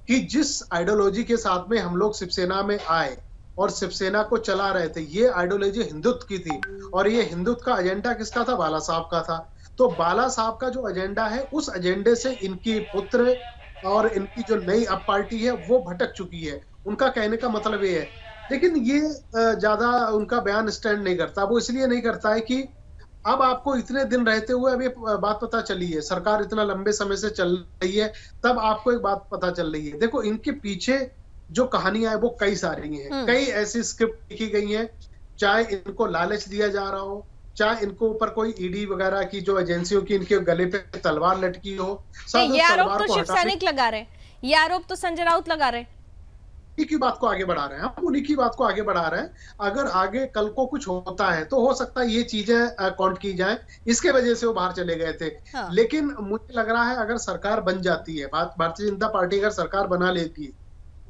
कि जिस आइडियोलॉजी के साथ में हम लोग शिवसेना में आए और शिवसेना को चला रहे थे। ये आइडियोलॉजी हिंदुत्व की थी और ये हिंदुत्व का एजेंडा किसका था? बाला साहब का था। तो बाला साहब का जो एजेंडा है, उस एजेंडे से इनकी पुत्र और इनकी जो नई अब पार्टी है वो भटक चुकी है। उनका कहने का मतलब ये है, लेकिन ये ज्यादा उनका बयान स्टैंड नहीं करता। वो इसलिए नहीं करता है कि अब आपको इतने दिन रहते हुए अब ये बात पता चली है, सरकार इतना लंबे समय से चल रही है, तब आपको एक बात पता चल रही है। देखो, इनके पीछे जो कहानियां है वो कई सारी हैं, कई ऐसी स्क्रिप्ट लिखी गई हैं, चाहे इनको लालच दिया जा रहा हो, चाहे इनको ऊपर कोई ईडी वगैरह की जो एजेंसियों की इनके गले पे तलवार लटकी हो। ये आरोप तो शिव सैनिक लगा रहे हैं, ये आरोप तो संजय राउत लगा रहे हैं। उन्हीं की बात को आगे बढ़ा रहे हैं, हम उन्हीं की बात को आगे बढ़ा रहे हैं। अगर आगे कल को कुछ होता है तो हो सकता है ये चीजें काउंट की जाए, इसके वजह से वो बाहर चले गए थे। हाँ। लेकिन मुझे लग रहा है अगर सरकार बन जाती है, भारतीय जनता पार्टी अगर सरकार बना लेती है,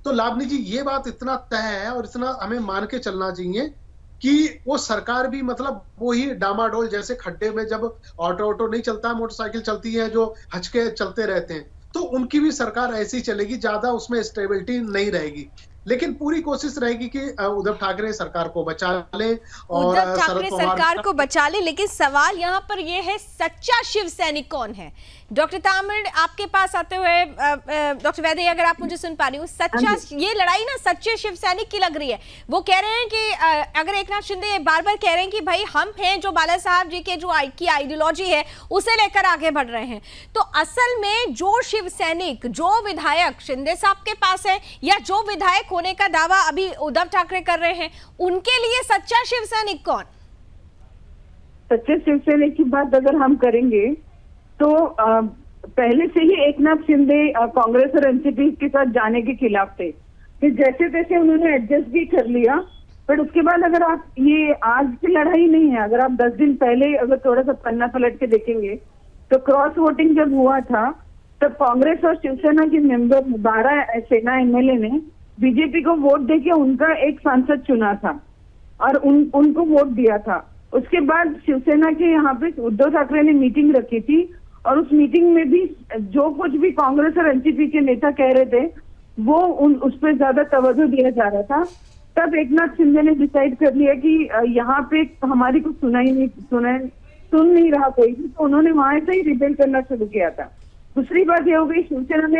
तो लावनी जी ये बात इतना तय है और इतना हमें मान के चलना चाहिए कि वो सरकार भी मतलब वही डामाडोल, जैसे खड्डे में जब ऑटो नहीं चलता, मोटरसाइकिल चलती है, जो हचके चलते रहते हैं, तो उनकी भी सरकार ऐसी चलेगी, ज्यादा उसमें स्टेबिलिटी नहीं रहेगी। लेकिन पूरी कोशिश रहेगी कि उद्धव ठाकरे सरकार को बचा ले और उद्धव ठाकरे सरकार को बचा ले। लेकिन सवाल यहाँ पर यह है, सच्चा शिव सैनिक कौन है? डॉक्टर तामिल, आपके पास आते हुए डॉक्टर वैद्य, अगर आप मुझे सुन पा रही हो, सच्चा ये लड़ाई ना सच्चे शिव सैनिक की लग रही है। वो कह रहे हैं कि अगर एकनाथ शिंदे बार बार कह रहे हैं कि भाई हम हैं जो बाला साहब जी के जो की आइडियोलॉजी है उसे लेकर आगे बढ़ रहे हैं, तो असल में जो शिव सैनिक, जो विधायक शिंदे साहब के पास है या जो विधायक होने का दावा अभी उद्धव ठाकरे कर रहे हैं, उनके लिए सच्चा शिव सैनिक कौन? सच्चे शिव सैनिक की बात अगर हम करेंगे तो पहले से ही एकनाथ शिंदे कांग्रेस और एनसीपी के साथ जाने के खिलाफ थे। फिर जैसे तैसे उन्होंने एडजस्ट भी कर लिया, पर उसके बाद अगर आप ये आज की लड़ाई नहीं है, अगर आप 10 दिन पहले अगर थोड़ा सा पन्ना पलट के देखेंगे तो क्रॉस वोटिंग जब हुआ था तब कांग्रेस और शिवसेना के मेंबर 12 सेना एमएलए ने बीजेपी को वोट देके उनका एक सांसद चुना था और उनको वोट दिया था। उसके बाद शिवसेना के यहाँ पे उद्धव ठाकरे ने मीटिंग रखी थी और उस मीटिंग में भी जो कुछ भी कांग्रेस और एनसीपी के नेता कह रहे थे वो उस पर ज्यादा तवज्जो दिया जा रहा था। तब एकनाथ शिंदे ने डिसाइड कर लिया कि यहाँ पे हमारी कुछ सुन नहीं रहा कोई, तो उन्होंने वहां से ही रिबेल करना शुरू किया था। दूसरी बात ये हो गई, शिवसेना ने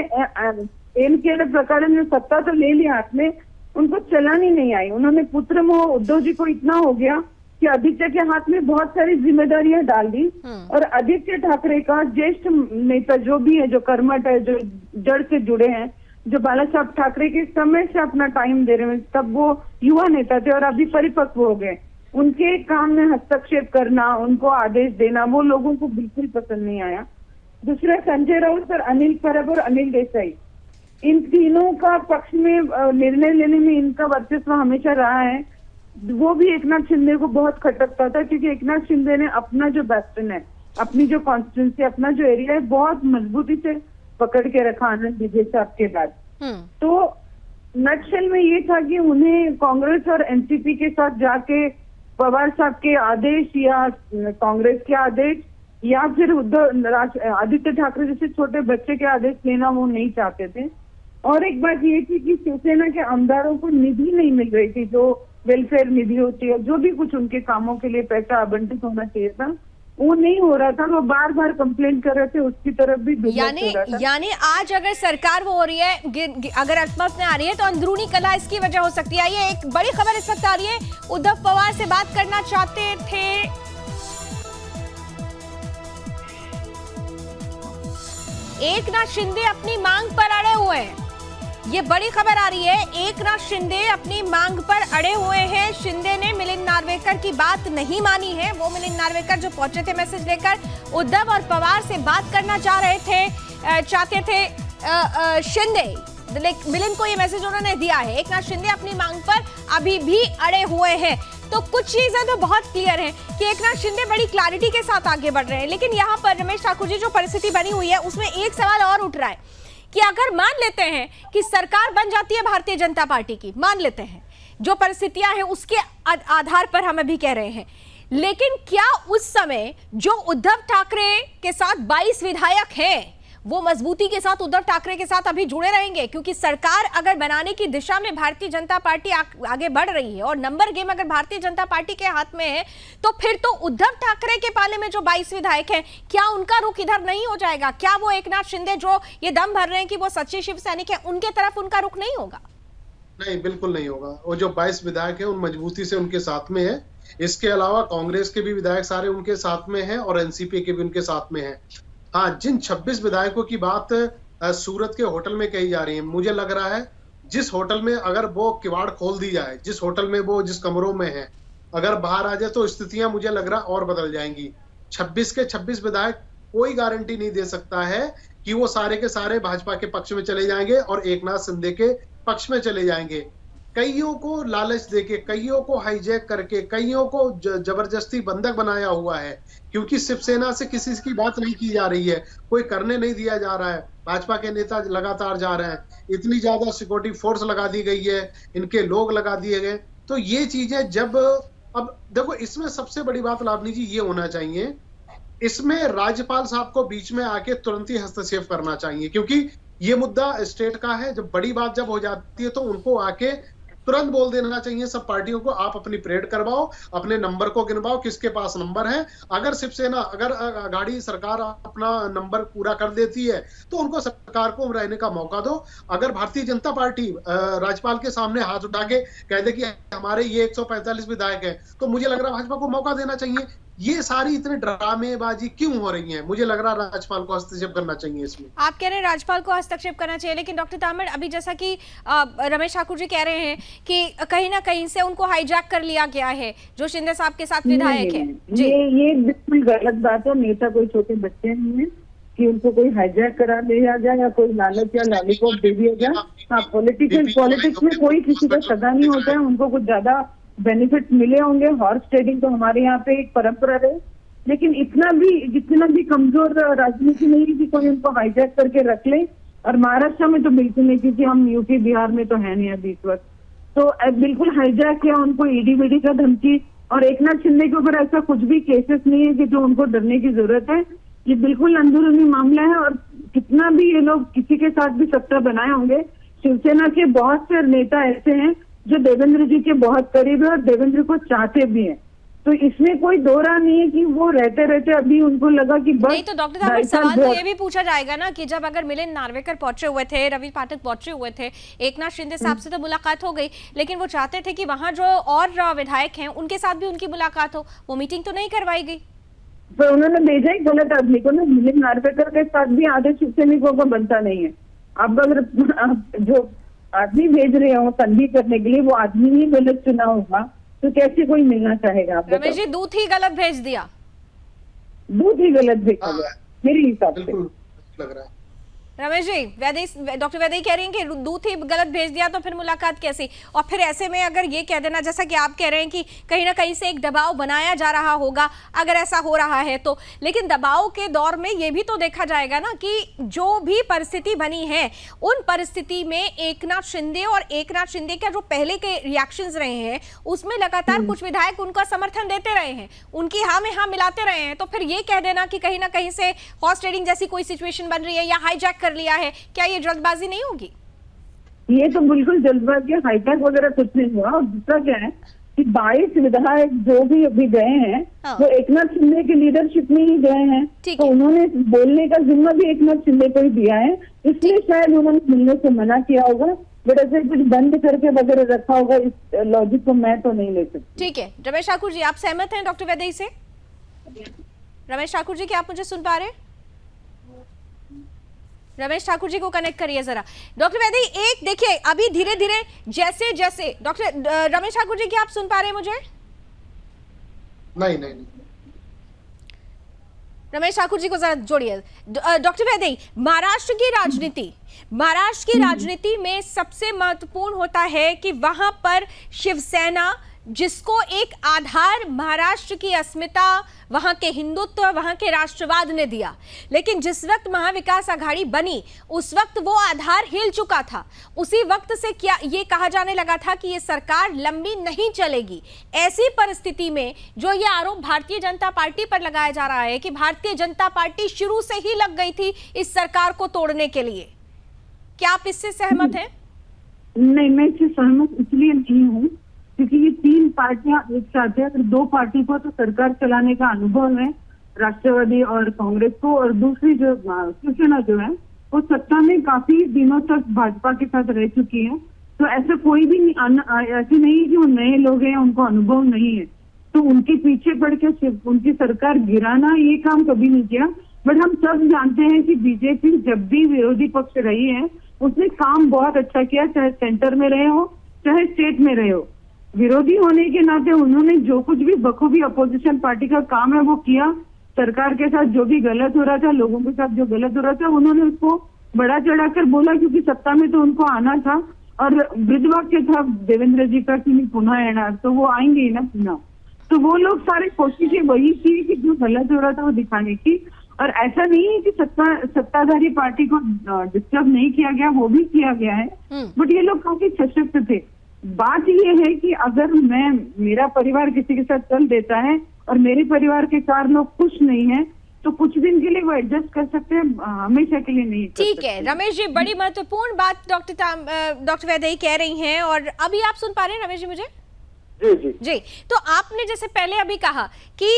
एम के प्रकार में सत्ता तो ले लिया हाथ में, उनको चलानी नहीं आई। उन्होंने पुत्र मोह उद्धव जी को इतना हो गया कि आदित्य के हाथ में बहुत सारी जिम्मेदारियां डाल दी और आदित्य ठाकरे का ज्येष्ठ नेता जो भी है, जो कर्मठ है, जो जड़ से जुड़े हैं, जो बाला साहब ठाकरे के समय से अपना टाइम दे रहे हैं, तब वो युवा नेता थे और अभी परिपक्व हो गए, उनके काम में हस्तक्षेप करना, उनको आदेश देना, वो लोगों को बिल्कुल पसंद नहीं आया। दूसरा, संजय राउत और अनिल परब और अनिल देसाई, इन तीनों का पक्ष में निर्णय लेने में इनका वर्चस्व हमेशा रहा है। वो भी एकनाथ शिंदे को बहुत खटकता था क्योंकि एकनाथ शिंदे ने अपना जो बेस्टन है, अपनी जो कॉन्स्टिट्यूंसी, अपना जो एरिया है, बहुत मजबूती से पकड़ के रखा आनंद विजय साहब के बाद। तो नटशेल में ये था कि उन्हें कांग्रेस और एनसीपी के साथ जाके पवार साहब के आदेश या कांग्रेस के आदेश या फिर आदित्य ठाकरे जैसे छोटे बच्चे के आदेश लेना वो नहीं चाहते थे। और एक बात ये थी कि शिवसेना के आमदारों को निधि नहीं मिल रही थी, जो वेलफेयर निधि होती है, जो भी कुछ उनके कामों के लिए पैसा आवंटित होना चाहिए था, वो नहीं हो रहा था। वो बार बार कंप्लेंट कर रहे थे, उसकी तरफ भी यानी आज अगर सरकार वो हो रही है, अगर अल्पमत में आ रही है, तो अंदरूनी कलह इसकी वजह हो सकती है। ये एक बड़ी खबर इस वक्त आ रही है, उद्धव पवार से बात करना चाहते थे एकनाथ शिंदे, अपनी मांग पर अड़े हुए हैं। ये बड़ी खबर आ रही है, एकनाथ शिंदे अपनी मांग पर अड़े हुए हैं। शिंदे ने मिलिंद नार्वेकर की बात नहीं मानी है। वो मिलिंद नार्वेकर जो पहुंचे थे मैसेज लेकर, उद्धव और पवार से बात करना चाहते थे शिंदे, मिलिंद को ये मैसेज उन्होंने दिया है। एकनाथ शिंदे अपनी मांग पर अभी भी अड़े हुए हैं। तो कुछ चीजें तो बहुत क्लियर हैं कि एकनाथ शिंदे बड़ी क्लैरिटी के साथ आगे बढ़ रहे हैं। लेकिन यहाँ पर रमेश ठाकुर जी, जो परिस्थिति बनी हुई है उसमें एक सवाल और उठ रहा है कि अगर मान लेते हैं कि सरकार बन जाती है भारतीय जनता पार्टी की, मान लेते हैं, जो परिस्थितियां हैं उसके आधार पर हम अभी कह रहे हैं, लेकिन क्या उस समय जो उद्धव ठाकरे के साथ 22 विधायक हैं वो मजबूती के साथ उद्धव ठाकरे के साथ अभी जुड़े रहेंगे, क्योंकि सरकार अगर बनाने की दिशा में भारतीय जनता पार्टी आगे बढ़ रही है और नंबर गेम अगर भारतीय जनता पार्टी के हाथ में है, तो फिर तो उद्धव ठाकरे के पाले में जो 22 विधायक हैं, क्या उनका रुख इधर नहीं हो जाएगा? क्या वो एकनाथ शिंदे जो ये दम भर रहे हैं कि वो सच्चे शिव सैनिक है, उनके तरफ उनका रुख नहीं होगा? नहीं, बिल्कुल नहीं होगा। वो जो 22 विधायक हैं उन मजबूती से उनके साथ में है। इसके अलावा कांग्रेस के भी विधायक सारे उनके साथ में हैं और एनसीपी के भी उनके साथ में हैं। हाँ, जिन 26 विधायकों की बात सूरत के होटल में कही जा रही है, मुझे लग रहा है जिस होटल में अगर वो किवाड़ खोल दी जाए, जिस होटल में वो जिस कमरों में है, अगर बाहर आ जाए तो स्थितियां मुझे लग रहा और बदल जाएंगी। 26 के 26 विधायक कोई गारंटी नहीं दे सकता है कि वो सारे के सारे भाजपा के पक्ष में चले जाएंगे और एकनाथ शिंदे के पक्ष में चले जाएंगे। कईयों को लालच देके, कईयों को हाईजैक करके, कईयों को जबरदस्ती बंधक बनाया हुआ है, क्योंकि शिवसेना से किसी की बात नहीं की जा रही है, कोई करने नहीं दिया जा रहा है। भाजपा के नेता लगातार जा रहे हैं, इतनी ज्यादा सिक्योरिटी फोर्स लगा दी गई है, इनके लोग लगा दिए गए। तो ये चीजें जब अब देखो, इसमें सबसे बड़ी बात लावनी जी ये होना चाहिए, इसमें राज्यपाल साहब को बीच में आके तुरंत ही हस्तक्षेप करना चाहिए, क्योंकि ये मुद्दा स्टेट का है। जब बड़ी बात जब हो जाती है तो उनको आके तुरंत बोल देना चाहिए सब पार्टियों को, आप अपनी परेड करवाओ, अपने नंबर को गिनवाओ, किसके पास नंबर है। अगर शिवसेना, अगर आघाड़ी सरकार अपना नंबर पूरा कर देती है तो उनको सरकार को रहने का मौका दो। अगर भारतीय जनता पार्टी राज्यपाल के सामने हाथ उठा के कह दे कि हमारे ये 145 विधायक हैं, तो मुझे लग रहा है भाजपा को मौका देना चाहिए। ये सारी इतने ड्रामेबाजी क्यों हो रही है? मुझे लग रहा है राज्यपाल को हस्तक्षेप करना चाहिए इसमें। आप कह रहे हैं राज्यपाल को हस्तक्षेप करना चाहिए, लेकिन डॉक्टर तामड़, अभी जैसा कि रमेश ठाकुर जी कह रहे हैं कि कहीं ना कहीं से उनको हाईजैक कर लिया गया है, जो शिंदे साहब के साथ विधायक है। ये बिल्कुल गलत बात है। नेता कोई छोटे बच्चे नहीं है कि उनको कोई हाईजैक करा दिया जाए या कोई लालच या लॉलीपॉप दे दिया जाए। हाँ, पॉलिटिक्स में कोई किसी का सगा नहीं होता है। उनको कुछ ज्यादा बेनिफिट मिले होंगे, हॉर्स ट्रेडिंग तो हमारे यहाँ पे एक परंपरा है, लेकिन जितना भी कमजोर राजनीति नहीं है कि कोई उनको हाईजैक करके रख ले। और महाराष्ट्र में तो बिल्कुल नहीं, क्योंकि हम यूपी बिहार में तो है नहीं अभी इस वक्त। तो बिल्कुल हाईजैक किया, उनको ईडी वीडी का धमकी। और एकनाथ शिंदे के ऊपर ऐसा कुछ भी केसेस नहीं है कि जो उनको डरने की जरूरत है। ये बिल्कुल अंदरूनी मामला है। और कितना भी ये लोग किसी के साथ भी सत्ता बनाए होंगे, शिवसेना के बहुत से नेता ऐसे हैं जो देवेंद्र जी के बहुत करीब है और देवेंद्र को चाहते भी हैं। तो इसमें कोई दो राह नहीं है कि वो रहते रहते अभी उनको लगा कि बस नहीं। तो डॉक्टर साहब, सवाल तो ये भी पूछा जाएगा ना कि जब अगर मिलिंद नार्वेकर पहुंचे हुए थे, रवि पाठक पहुंचे हुए थे, एकनाथ शिंदे साहब से तो मुलाकात हो गई, लेकिन वो चाहते थे कि वहां जो और विधायक हैं उनके साथ भी उनकी मुलाकात हो, वो मीटिंग तो नहीं करवाई गई। तो उन्होंने भेजा ही गलत आदमी को ना। मिलिंद नार्वेकर के साथ भी आधे शिवसैनिकों को बनता नहीं है। अब अगर जो आदमी भेज रहे हो संधि करने के लिए, वो आदमी ही गलत चुना होगा तो कैसे कोई मिलना चाहेगा? आप रमेश जी, दूध ही गलत भेज दिया। दूध ही गलत भेजा गया मेरे हिसाब से, लग रहा है। रमेश जी, डॉक्टर वैदेही कह रही हैं कि दूध ही गलत भेज दिया, तो फिर मुलाकात कैसी? और फिर ऐसे में अगर ये कह देना, जैसा कि आप कह रहे हैं कि कहीं ना कहीं से एक दबाव बनाया जा रहा होगा अगर ऐसा हो रहा है तो, लेकिन दबाव के दौर में ये भी तो देखा जाएगा ना कि जो भी परिस्थिति बनी है, उन परिस्थिति में एकनाथ शिंदे और एकनाथ शिंदे का जो पहले के रिएक्शंस रहे हैं उसमें लगातार कुछ विधायक उनका समर्थन देते रहे हैं, उनकी हाँ में हाँ मिलाते रहे हैं। तो फिर ये कह देना कि कहीं ना कहीं से हॉर्स ट्रेडिंग जैसी कोई सिचुएशन बन रही है या हाईजैक लिया है, क्या ये जल्दबाजी नहीं होगी? ये तो बिल्कुल जल्दबाजी, हाईजैक वगैरह कुछ नहीं हुआ। और दूसरा क्या है कि 22 विधायक जो भी अभी गए हैं वो एकनाथ शिंदे की लीडरशिप में ही गए हैं, तो उन्होंने बोलने का जिम्मा भी एकनाथ शिंदे को ही दिया है, इसलिए शायद उन्होंने मिलने से मना किया होगा। बट ऐसे कुछ बंद करके वगैरह रखा होगा, इस लॉजिक को मैं तो नहीं ले सकती। ठीक है, रमेश ठाकुर जी, आप सहमत हैं डॉक्टर वैदेही से? रमेश ठाकुर जी, क्या आप मुझे सुन पा रहे हैं? रमेश ठाकुर जी को कनेक्ट करिए जरा। डॉक्टर वैदेही, एक देखिए, अभी धीरे धीरे जैसे जैसे डॉक्टर रमेश ठाकुर जी, क्या आप सुन पा रहे हैं मुझे? नहीं। रमेश ठाकुर जी को जरा जोड़िए। डॉक्टर वैदेही, महाराष्ट्र की राजनीति में सबसे महत्वपूर्ण होता है कि वहां पर शिवसेना जिसको एक आधार महाराष्ट्र की अस्मिता, वहां के हिंदुत्व, वहां के राष्ट्रवाद ने दिया, लेकिन जिस वक्त महाविकास आघाड़ी बनी उस वक्त वो आधार हिल चुका था। उसी वक्त से क्या ये कहा जाने लगा था कि ये सरकार लंबी नहीं चलेगी। ऐसी परिस्थिति में जो ये आरोप भारतीय जनता पार्टी पर लगाया जा रहा है कि भारतीय जनता पार्टी शुरू से ही लग गई थी इस सरकार को तोड़ने के लिए, क्या आप इससे सहमत हैं? नहीं, मैं इससे सहमत इसलिए नहीं हूँ क्योंकि ये तीन पार्टियां एक साथ है। अगर दो पार्टी को तो सरकार चलाने का अनुभव है, राष्ट्रवादी और कांग्रेस को, और दूसरी जो शिवसेना जो है वो सत्ता में काफी दिनों तक भाजपा के साथ रह चुकी है। तो ऐसा कोई भी ऐसे नहीं है कि वो नए लोग हैं, उनको अनुभव नहीं है, तो उनके पीछे पड़ के उनकी सरकार गिराना ये काम कभी नहीं किया। बट हम सब जानते हैं कि बीजेपी जब भी विरोधी पक्ष रही है उसने काम बहुत अच्छा किया, चाहे सेंटर में रहे हो चाहे स्टेट में रहे हो। विरोधी होने के नाते उन्होंने जो कुछ भी बखूबी अपोजिशन पार्टी का काम है वो किया। सरकार के साथ जो भी गलत हो रहा था, लोगों के साथ जो गलत हो रहा था, उन्होंने उसको बड़ा चढ़ाकर बोला, क्योंकि सत्ता में तो उनको आना था। और वृद्धवाक्य था देवेंद्र जी का कि पुनः येणार, तो वो आएंगे ही ना पुनः। तो वो लोग सारी कोशिशें वही की कि जो गलत हो रहा था वो दिखाने की। और ऐसा नहीं है कि सत्ताधारी पार्टी को डिस्टर्ब नहीं किया गया, वो भी किया गया है, बट ये लोग काफी सशक्त थे। बात ये है कि अगर मेरा परिवार किसी के साथ चल देता है और मेरे परिवार के 4 लोग खुश नहीं है तो कुछ दिन के लिए वो एडजस्ट कर सकते हैं, हमेशा के लिए नहीं। ठीक है रमेश जी, बड़ी महत्वपूर्ण बात डॉक्टर वैदेही कह रही हैं। और अभी आप सुन पा रहे हैं रमेश जी मुझे? जी, तो आपने जैसे पहले अभी कहा कि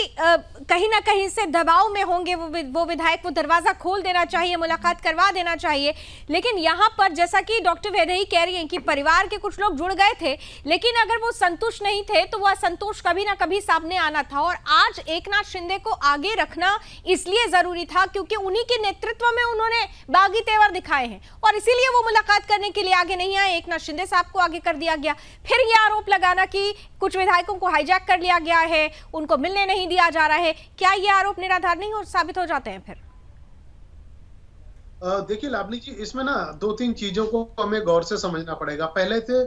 कहीं ना कहीं से दबाव में होंगे वो विधायक, वो दरवाजा खोल देना चाहिए, मुलाकात करवा देना चाहिए। लेकिन यहाँ पर जैसा कि डॉक्टर वैदेही कह रही हैं कि परिवार के कुछ लोग जुड़ गए थे, लेकिन अगर वो संतुष्ट नहीं थे तो वह असंतोष कभी ना कभी सामने आना था। और आज एकनाथ शिंदे को आगे रखना इसलिए जरूरी था क्योंकि उन्हीं के नेतृत्व में उन्होंने बागी तेवर दिखाए हैं, और इसीलिए वो मुलाकात करने के लिए आगे नहीं आए। एकनाथ शिंदे साहब को आगे कर दिया गया। फिर ये आरोप लगाना कि कुछ विधायकों को हाईजैक कर लिया गया है, उनको मिलने नहीं दिया जा रहा है, क्या ये आरोप निराधार नहीं हो साबित हो जाते हैं फिर? देखिए लावनी जी, इसमें ना 2-3 चीजों को हमें गौर से समझना पड़ेगा। पहले से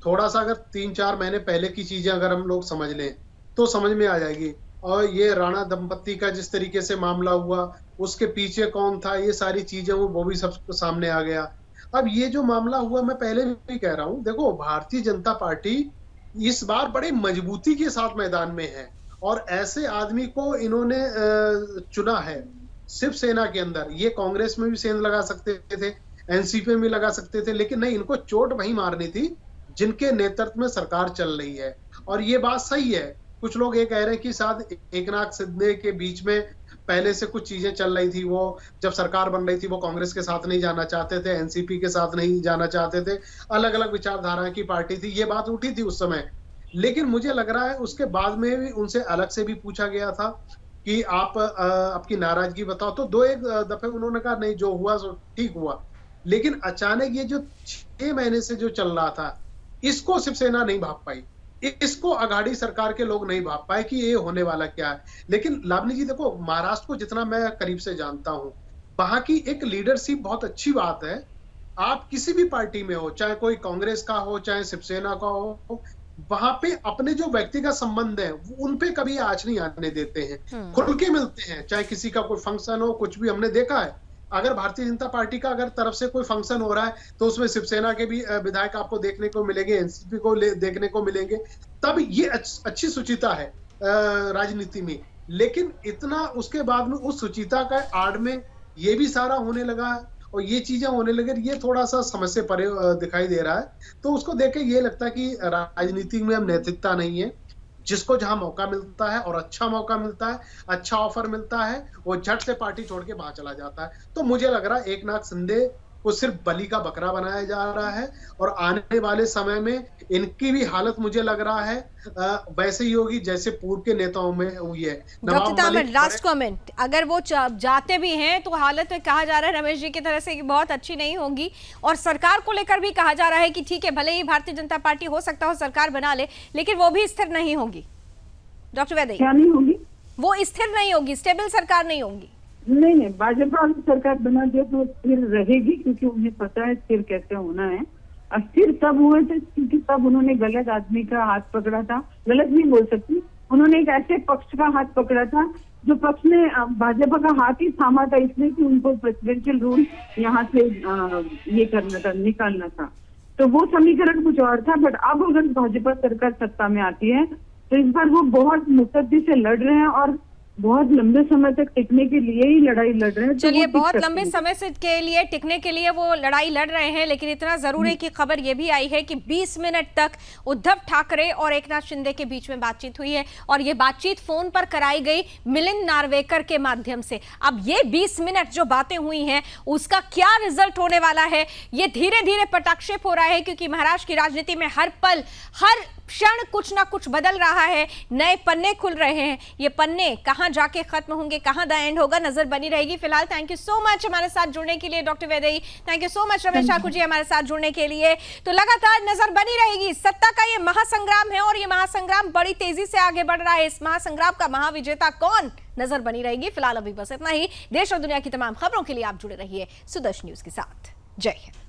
थोड़ा सा अगर 3-4 महीने पहले की चीजें अगर हम लोग समझ लें तो समझ में आ जाएगी। और ये राणा दंपत्ति का जिस तरीके से मामला हुआ, उसके पीछे कौन था, ये सारी चीजें वो भी सब सामने आ गया। अब ये जो मामला हुआ, मैं पहले भी कह रहा हूं, देखो भारतीय जनता पार्टी इस बार बड़े मजबूती के साथ मैदान में है और ऐसे आदमी को इन्होंने चुना है शिवसेना के अंदर। ये कांग्रेस में भी सेंध लगा सकते थे, एनसीपी में भी लगा सकते थे, लेकिन नहीं, इनको चोट वहीं मारनी थी जिनके नेतृत्व में सरकार चल रही है। और ये बात सही है। कुछ लोग ये कह रहे हैं कि शायद एकनाथ शिंदे के बीच में पहले से कुछ चीजें चल रही थी, वो जब सरकार बन रही थी वो कांग्रेस के साथ नहीं जाना चाहते थे, एनसीपी के साथ नहीं जाना चाहते थे, अलग अलग विचारधारा की पार्टी थी, ये बात उठी थी उस समय। लेकिन मुझे लग रहा है उसके बाद में भी उनसे अलग से भी पूछा गया था कि आप आपकी नाराजगी बताओ, तो 2-1 दफे उन्होंने कहा नहीं, जो हुआ सो ठीक हुआ। लेकिन अचानक ये जो 6 महीने से जो चल रहा था, इसको शिवसेना नहीं भाप पाई, इसको अघाड़ी सरकार के लोग नहीं भाप पाए कि ये होने वाला क्या है। लेकिन लावनी जी देखो, महाराष्ट्र को जितना मैं करीब से जानता हूं, वहां की एक लीडरशिप बहुत अच्छी बात है। आप किसी भी पार्टी में हो, चाहे कोई कांग्रेस का हो चाहे शिवसेना का हो, वहां पे अपने जो व्यक्तिगत संबंध है उन पे कभी आँच नहीं आने देते हैं, खुल के मिलते हैं। चाहे किसी का कोई फंक्शन हो, कुछ भी हमने देखा है। अगर भारतीय जनता पार्टी का अगर तरफ से कोई फंक्शन हो रहा है तो उसमें शिवसेना के भी विधायक आपको देखने को मिलेंगे, एनसीपी को देखने को मिलेंगे। तब ये अच्छी सुचिता है राजनीति में। लेकिन इतना उसके बाद में उस सुचिता का आड़ में ये भी सारा होने लगा और ये चीजें होने लगे, ये थोड़ा सा समस्या परे दिखाई दे रहा है। तो उसको देख के ये लगता है कि राजनीति में अब नैतिकता नहीं है। जिसको जहां मौका मिलता है और अच्छा मौका मिलता है, अच्छा ऑफर मिलता है, वो झट से पार्टी छोड़ के बाहर चला जाता है। तो मुझे लग रहा है एकनाथ शिंदे को सिर्फ बलि का बकरा बनाया जा रहा है और आने वाले समय में इनकी भी हालत मुझे लग रहा है वैसे ही होगी जैसे पूर्व के नेताओं में हुई है। डॉक्टर तामर, लास्ट कमेंट, अगर वो जाते भी हैं तो हालत में कहा जा रहा है रमेश जी की तरह से कि बहुत अच्छी नहीं होगी, और सरकार को लेकर भी कहा जा रहा है कि ठीक है भले ही भारतीय जनता पार्टी हो सकता हो सरकार बना ले, लेकिन वो भी स्थिर नहीं होगी। डॉक्टर वैदेही, क्या नहीं होगी? वो स्थिर नहीं होगी, स्टेबल सरकार नहीं होगी। नहीं, भाजपा सरकार बना दिया तो स्थिर रहेगी, क्योंकि उन्हें पता है स्थिर कैसे होना है। अस्थिर तब हुए थे क्योंकि तब उन्होंने गलत आदमी का हाथ पकड़ा था, गलत नहीं बोल सकती, उन्होंने एक ऐसे पक्ष का हाथ पकड़ा था जो पक्ष ने भाजपा का हाथ ही थामा था, इसलिए कि उनको प्रेसिडेंशियल रूल यहाँ से ये करना था, निकालना था। तो वो समीकरण कुछ और था। बट अब अगर भाजपा सरकार सत्ता में आती है तो इस बार वो बहुत मुस्तैदी से लड़ रहे हैं और बहुत लंबे समय तक टिकने के लिए ही लड़ाई लड़ रहे हैं। तो चलिए, वो टिक बहुत सकते लंबे हैं। समय से के लिए टिकने के लिए वो लड़ाई लड़ रहे हैं, लेकिन इतना जरूर है कि खबर ये भी आई है कि 20 मिनट तक उद्धव ठाकरे और एकनाथ शिंदे के बीच में बातचीत हुई है और ये बातचीत फोन पर कराई गई मिलिंद नार्वेकर के माध्यम से। अब ये 20 मिनट जो बातें हुई हैं उसका क्या रिजल्ट होने वाला है, ये धीरे धीरे पटाक्षेप हो रहा है, क्योंकि महाराष्ट्र की राजनीति में हर पल हर क्षण कुछ ना कुछ बदल रहा है, नए पन्ने खुल रहे हैं। ये पन्ने कहां जाके खत्म होंगे, कहां द एंड होगा, नजर बनी रहेगी। फिलहाल थैंक यू सो मच हमारे साथ जुड़ने के लिए doctor Vaidehi, thank you so much Ramesh Thakur ji हमारे साथ जुड़ने के लिए। तो लगातार नजर बनी रहेगी, सत्ता का ये महासंग्राम है और ये महासंग्राम बड़ी तेजी से आगे बढ़ रहा है। इस महासंग्राम का महाविजेता कौन, नजर बनी रहेगी। फिलहाल अभी बस इतना ही। देश और दुनिया की तमाम खबरों के लिए आप जुड़े रहिए सुदर्शन न्यूज के साथ। जय हिंद।